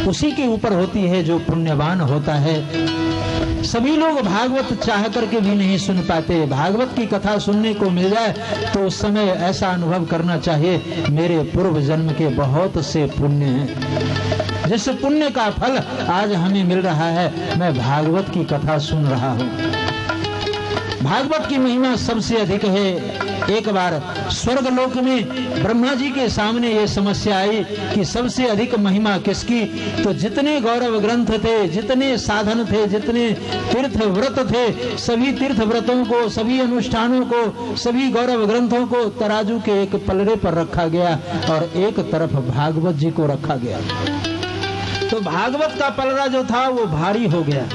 उसी के ऊपर होती है जो पुण्यवान होता है। सभी लोग भागवत चाह करके भी नहीं सुन पाते। भागवत की कथा सुनने को मिल जाए तो उस समय ऐसा अनुभव करना चाहिए मेरे पूर्व जन्म के बहुत से पुण्य हैं, जिस पुण्य का फल आज हमें मिल रहा है। मैं भागवत की कथा सुन रहा हूँ। भागवत की महिमा सबसे अधिक है। एक बार स्वर्ग लोक में ब्रह्मा जी के सामने ये समस्या आई कि सबसे अधिक महिमा किसकी? तो जितने गौरव ग्रंथ थे, जितने साधन थे, जितने तीर्थ व्रत थे, सभी तीर्थ व्रतों को, सभी अनुष्ठानों को, सभी गौरव ग्रंथों को तराजू के एक पलड़े पर रखा गया और एक तरफ भागवत जी को रखा गया। तो भागवत का पलड़ा जो था वो भारी हो गया,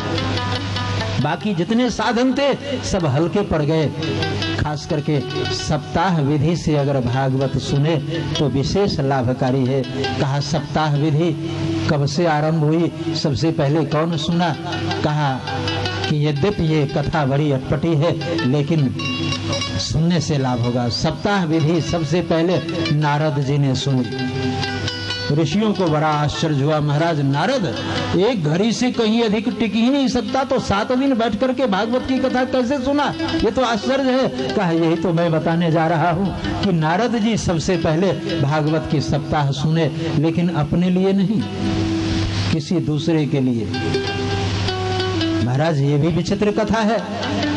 बाकी जितने साधन थे सब हल्के पड़ गए। खास करके सप्ताह विधि से अगर भागवत सुने तो विशेष लाभकारी है। कहा सप्ताह विधि कब से आरंभ हुई? सबसे पहले कौन सुना? कहा कि यद्यपि ये कथा बड़ी अटपटी है लेकिन सुनने से लाभ होगा। सप्ताह विधि सबसे पहले नारद जी ने सुनी। ऋषियों को बड़ा आश्चर्य हुआ, महाराज नारद एक घड़ी से कहीं अधिक टिक ही नहीं सकता तो 7 दिन बैठ करके भागवत की कथा कैसे सुना? ये तो आश्चर्य है। कहा यही तो मैं बताने जा रहा हूँ कि नारद जी सबसे पहले भागवत की सप्ताह सुने, लेकिन अपने लिए नहीं, किसी दूसरे के लिए। महाराज ये भी विचित्र कथा है।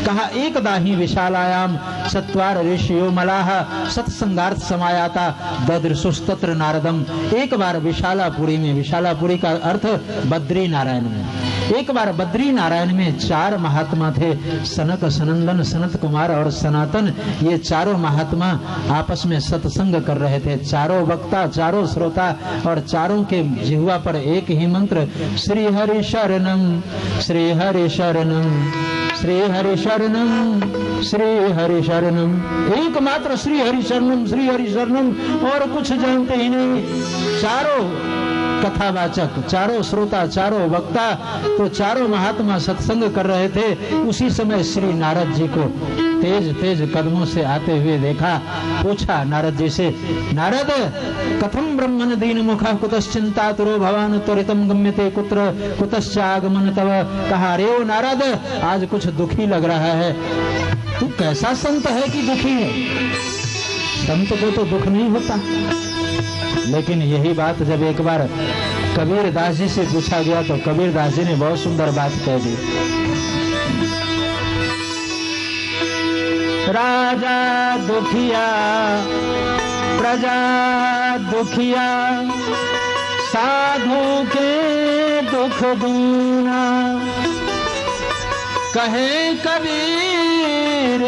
कहा एकदा ही विशालायाम चत्वार ऋषियो मलाह सत्संगार्थ समायाता ददृशुस्तत्र नारदम। एक बार विशालापुरी में, विशालापुरी का अर्थ बद्री नारायण में, एक बार बद्री नारायण में 4 महात्मा थे, सनक सनंदन सनत कुमार और सनातन। ये चारों महात्मा आपस में सत्संग कर रहे थे। चारों वक्ता, चारों श्रोता और चारों के जिह्वा पर एक ही मंत्र, श्री हरि शरणम श्री हरि शरणम श्री हरि शरणम श्री हरि शरणम। एकमात्र श्री हरि शरणम श्री हरि शरणम, और कुछ जानते ही नहीं। चारों कथावाचक, चारों श्रोता, चारों वक्ता, तो चारों महात्मा सत्संग कर रहे थे। उसी समय श्री नारद जी को तेज तेज कदमों से आते हुए देखा। पूछा नारद जी से, नारद कथम ब्रह्मन दीन मुख कुतश्चिंता तुरो भवान त्वरितम गम्यते कुत्र कुतश्चागमन तव। कहा रे ओ नारद आज कुछ दुखी लग रहा है। तू कैसा संत है कि दुखी है? संत को तो दुख नहीं होता। लेकिन यही बात जब एक बार कबीर दास जी से पूछा गया तो कबीर दास जी ने बहुत सुंदर बात कह दी। राजा दुखिया प्रजा दुखिया साधु के दुख दूना। कहे कबीर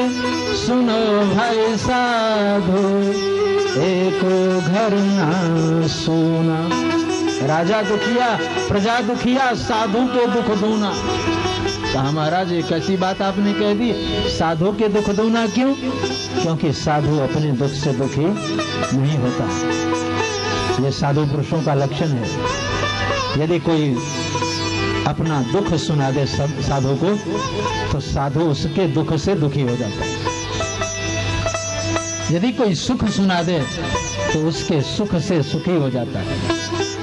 सुनो भाई साधु, एको घर ना सोना। राजा दुखिया प्रजा दुखिया, साधु के दुख दूना। कहा महाराज एक ऐसी बात आपने कह दी, साधु के दुख दूना क्यों? क्योंकि साधु अपने दुख से दुखी नहीं होता। ये साधु पुरुषों का लक्षण है। यदि कोई अपना दुख सुना दे साधु को, तो साधु उसके दुख से दुखी हो जाता है। यदि कोई सुख सुना दे तो उसके सुख से सुखी हो जाता है।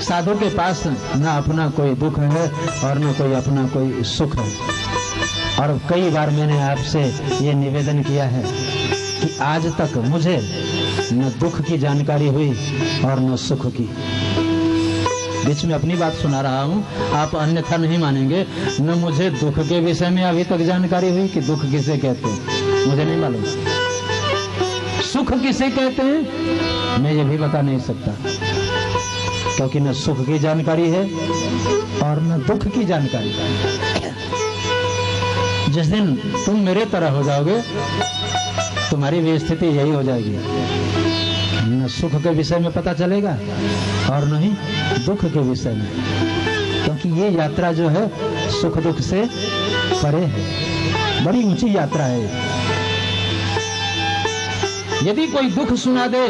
साधु के पास ना अपना कोई दुख है और न कोई अपना कोई सुख है। और कई बार मैंने आपसे ये निवेदन किया है कि आज तक मुझे न दुख की जानकारी हुई और न सुख की। बीच में अपनी बात सुना रहा हूँ, आप अन्यथा नहीं मानेंगे। न मुझे दुख के विषय में अभी तक जानकारी हुई कि दुख किसे कहते हैं, मुझे नहीं मालूम। सुख किसे कहते हैं मैं ये भी बता नहीं सकता, क्योंकि न सुख की जानकारी है और न दुख की जानकारी। जिस दिन तुम मेरे तरह हो जाओगे, तुम्हारी भी स्थिति यही हो जाएगी। न सुख के विषय में पता चलेगा और न ही दुख के विषय में, क्योंकि ये यात्रा जो है सुख दुख से परे है, बड़ी ऊंची यात्रा है। यदि कोई दुख सुना दे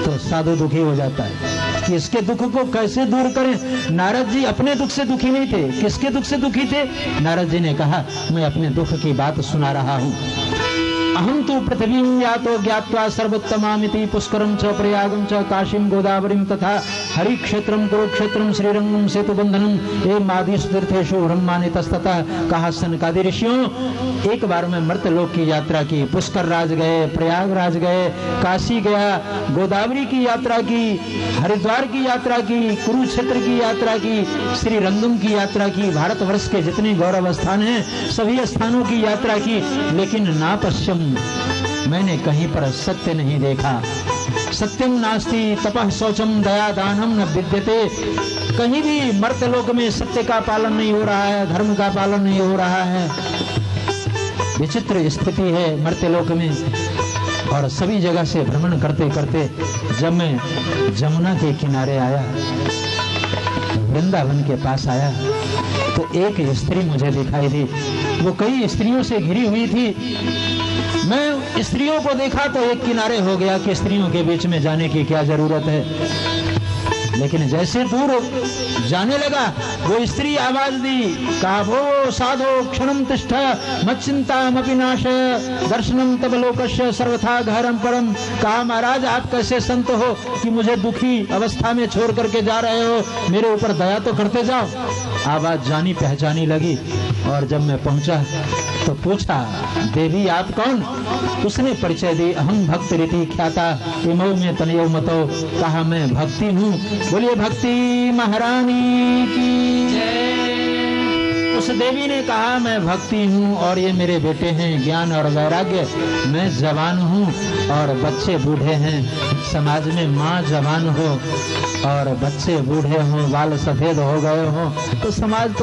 तो साधु दुखी हो जाता है कि इसके दुख को कैसे दूर करें। नारद जी अपने दुख से दुखी नहीं थे, किसके दुख से दुखी थे? नारद जी ने कहा मैं अपने दुख की बात सुना रहा हूं। अहम तो पृथ्वीं यातो ज्ञात्वा सर्वोत्तमामिति पुष्करम च प्रयागम च काशीम गोदावरीम तथा हरिक्षेत्रम कुरुक्षेत्रम श्रीरंगम सेतुबंधनम ए मादिश तीर्थेषु ब्रह्मानि तस्ततः। कहा सनकादि ऋषियों, एक बार मैं मर्तलोक की यात्रा की, पुष्कर राज गए, प्रयागराज गए, काशी गया, गोदावरी की यात्रा की, हरिद्वार की यात्रा की, कुरुक्षेत्र की यात्रा की, श्रीरंगम की यात्रा की, भारतवर्ष के जितने गौरव स्थान हैं सभी स्थानों की यात्रा की, लेकिन ना पश्चिम मैंने कहीं पर सत्य नहीं देखा। सत्यम नास्ति तपः शौचम दया दानम न विद्यते। कहीं भी मर्तलोक में सत्य का पालन नहीं हो रहा है, धर्म का पालन नहीं हो रहा है। विचित्र स्थिति है मर्तलोक में। और सभी जगह से भ्रमण करते करते जब मैं जमुना के किनारे आया, वृंदावन के पास आया, तो एक स्त्री मुझे दिखाई दी। वो कई स्त्रियों से घिरी हुई थी। मैं स्त्रियों को देखा तो एक किनारे हो गया कि स्त्रियों के बीच में जाने की क्या जरूरत है। लेकिन जैसे दूर जाने लगा, वो स्त्री आवाज दी, कहा भो साधो क्षणम तिष्ठ मच्चिंतामपि नाशय दर्शनम तब लोकस्य सर्वथा घरम परम। कहा महाराज आप कैसे संत हो कि मुझे दुखी अवस्था में छोड़ करके जा रहे हो, मेरे ऊपर दया तो करते जाओ। आवाज जानी पहचानी लगी और जब मैं पहुंचा तो पूछा देवी आप कौन? उसने परिचय दी, अहम भक्त रीति ख्याता इमो में तनयो मतो। कहा मैं भक्ति हूँ। बोलिए भक्ति महारानी की जय। उस देवी ने कहा मैं भक्ति हूँ और ये मेरे बेटे हैं ज्ञान और वैराग्य। मैं जवान हूँ और बच्चे बूढ़े हैं। समाज में माँ जवान हो और बच्चे बूढ़े हों, बाल सफेद हो गए हों, तो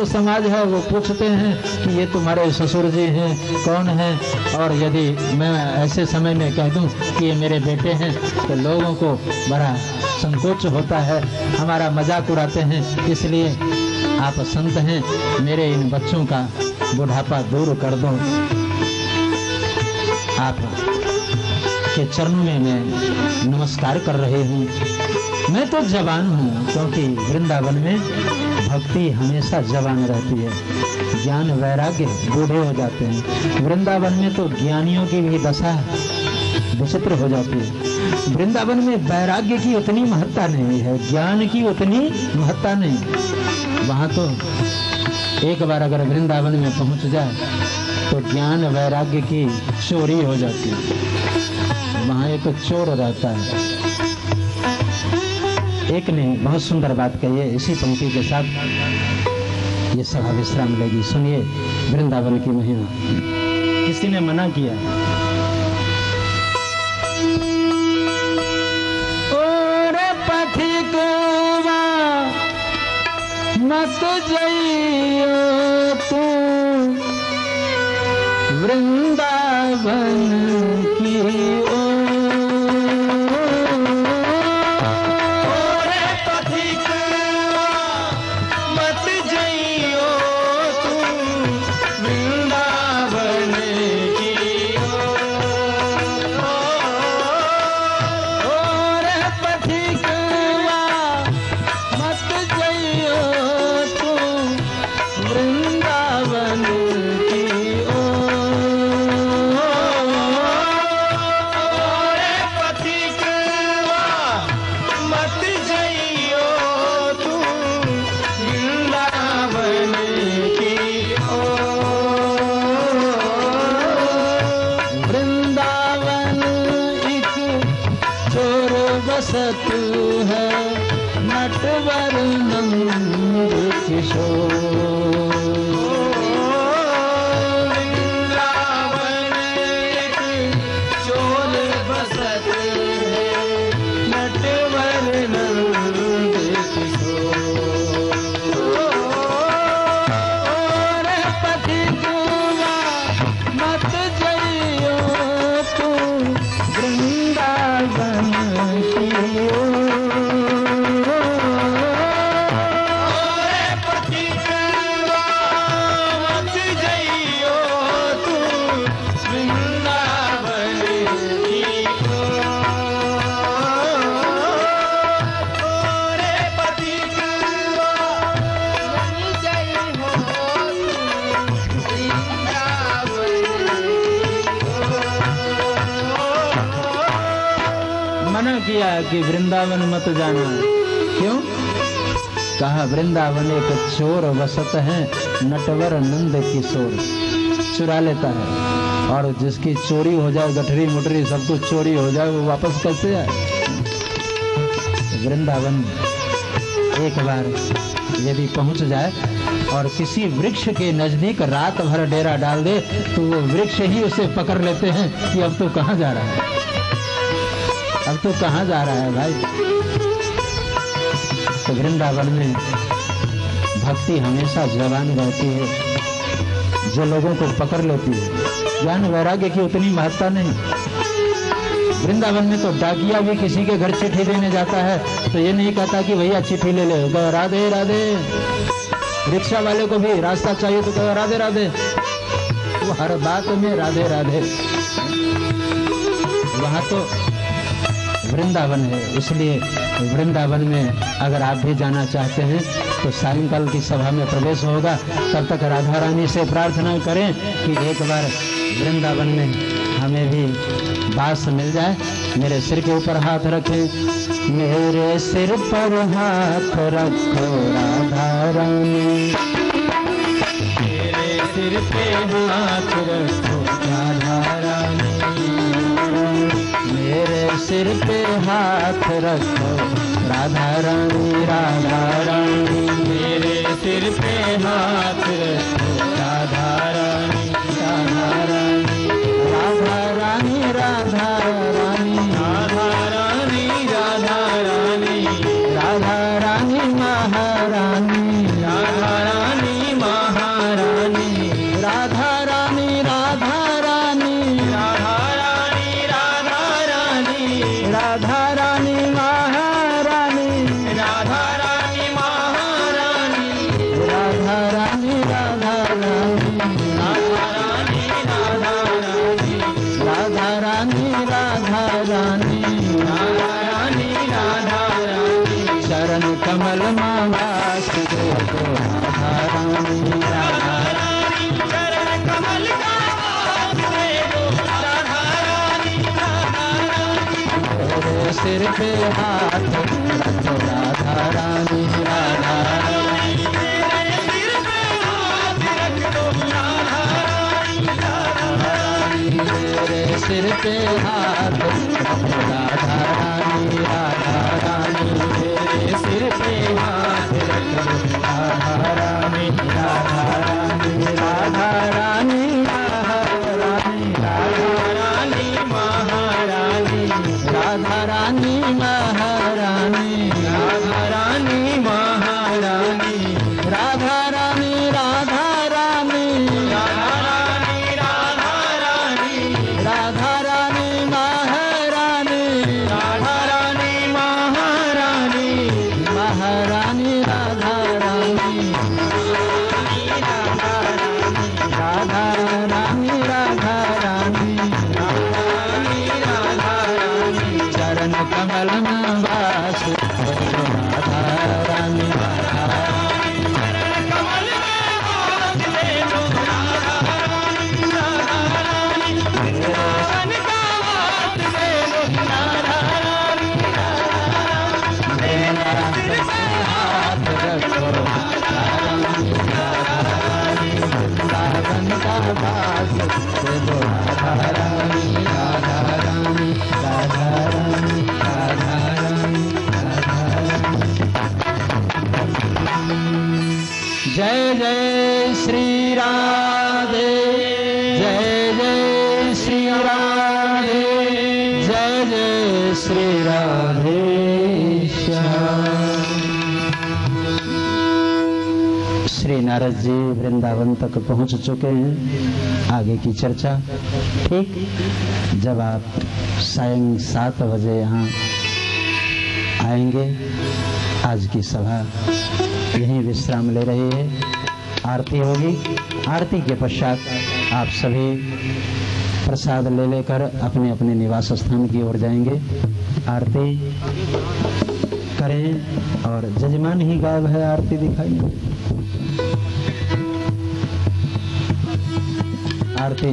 समाज है। वो पूछते हैं कि ये तुम्हारे ससुर जी हैं, कौन है? और यदि मैं ऐसे समय में कह दूं कि ये मेरे बेटे हैं तो लोगों को बड़ा संकोच होता है, हमारा मजाक उड़ाते हैं। इसलिए आप संत हैं, मेरे इन बच्चों का बुढ़ापा दूर कर दो। आप के चरणों में मैं नमस्कार कर रही हूँ। मैं तो जवान हूँ, क्योंकि वृंदावन में भक्ति हमेशा जवान रहती है, ज्ञान वैराग्य बूढ़े हो जाते हैं। वृंदावन में तो ज्ञानियों की भी दशा विचित्र हो जाती है। वृंदावन में वैराग्य की उतनी महत्ता नहीं है, ज्ञान की उतनी महत्ता नहीं। वहाँ तो एक बार अगर वृंदावन में पहुँच जाए तो ज्ञान वैराग्य की चोरी हो जाती है। वहाँ एक चोर रहता है। एक ने बहुत सुंदर बात कही है, इसी पंक्ति के साथ ये सभा विश्राम लेगी। सुनिए वृंदावन की महिमा। किसी ने मना किया, और पथिक मत जइयो तू वृंदावन की बसत है नटवर नंद किशोर। वृंदावन एक चोर बसत है नटवर नंद किशोर। पथिकुआ मत जइयो तू वृंदावन मना किया कि वृंदावन मत जाना। क्यों? कहा वृंदावन एक चोर वसत है नटवर नंद किशोर। चुरा लेता है और जिसकी चोरी हो जाए, गठरी मुठरी सब कुछ चोरी हो जाए, वो वापस कैसे आए? वृंदावन एक बार यदि पहुंच जाए और किसी वृक्ष के नजदीक रात भर डेरा डाल दे तो वो वृक्ष ही उसे पकड़ लेते हैं कि अब तो कहाँ जा रहा है, अब तो कहाँ जा रहा है भाई। तो वृंदावन में भक्ति हमेशा जवान रहती है, जो लोगों को पकड़ लेती है। ज्ञान वैराग्य की उतनी महत्ता नहीं। वृंदावन में तो डाकिया भी किसी के घर चिट्ठी देने जाता है तो ये नहीं कहता कि भैया चिट्ठी ले ले, कहो राधे राधे। रिक्शा वाले को भी रास्ता चाहिए तो कहो राधे राधे। वो हर बात में राधे राधे। वहां तो वृंदावन है, इसलिए वृंदावन में अगर आप भी जाना चाहते हैं तो सायंकाल की सभा में प्रवेश होगा। तब तक राधा रानी से प्रार्थना करें कि एक बार वृंदावन में हमें भी वास मिल जाए। मेरे सिर के ऊपर हाथ रखें, मेरे सिर पर हाथ रखो राधा रानी, मेरे सिर पे हाथ रखो राधा रानी, मेरे सिर पे हाथ रखो राधा रानी, राधा रानी, मेरे सिर पे हाथ रखो राधा रानी, राधा रानी, राधा रानी, राधा रानी, राधा रानी, राधा रानी, राधा रानी महारानी, राधा रानी महारानी, राधा रानी, राधा रानी, राधा रानी, राधा रानी, राधा रानी महारानी, राधा रानी महारानी, राधा रानी, राधा रानी, राधा रानी, राधा रानी, राधा रानी, राधा रानी, चरण कमल मावास देखो राधा रानी, राधा रानी, चरण कमल मावास देखो राधा रानी, राधा रानी, मेरे सिर पे हाथ रखो राधा रानी, राधा रानी, मेरे सिर पे हाथ रखो राधा रानी, राधा रानी, मेरे सिर पे हाथ रखो राधा रानी, राधा रानी, मेरे सिर पे हाथ रखो राधा रानी, राधा रानी, राधा रानी, महारानी, राधा रानी महारानी, राधा रानी महारानी, राधा रानी, राधा रानी, राधा रानी, राधा रानी राधा रानी राधा रानी राधा रानी चरण कमल में वास राधा रानी जय जय श्री राधे जय जय श्री राधे जय जय श्री राधे श्री नारद जी वृंदावन तक पहुंच चुके हैं। आगे की चर्चा ठीक जब आप सायं 7 बजे यहाँ आएंगे। आज की सभा यहीं विश्राम ले रही है। आरती होगी। आरती के पश्चात आप सभी प्रसाद ले लेकर अपने अपने निवास स्थान की ओर जाएंगे। आरती करें और जजमान ही गायब है, आरती दिखाई आरती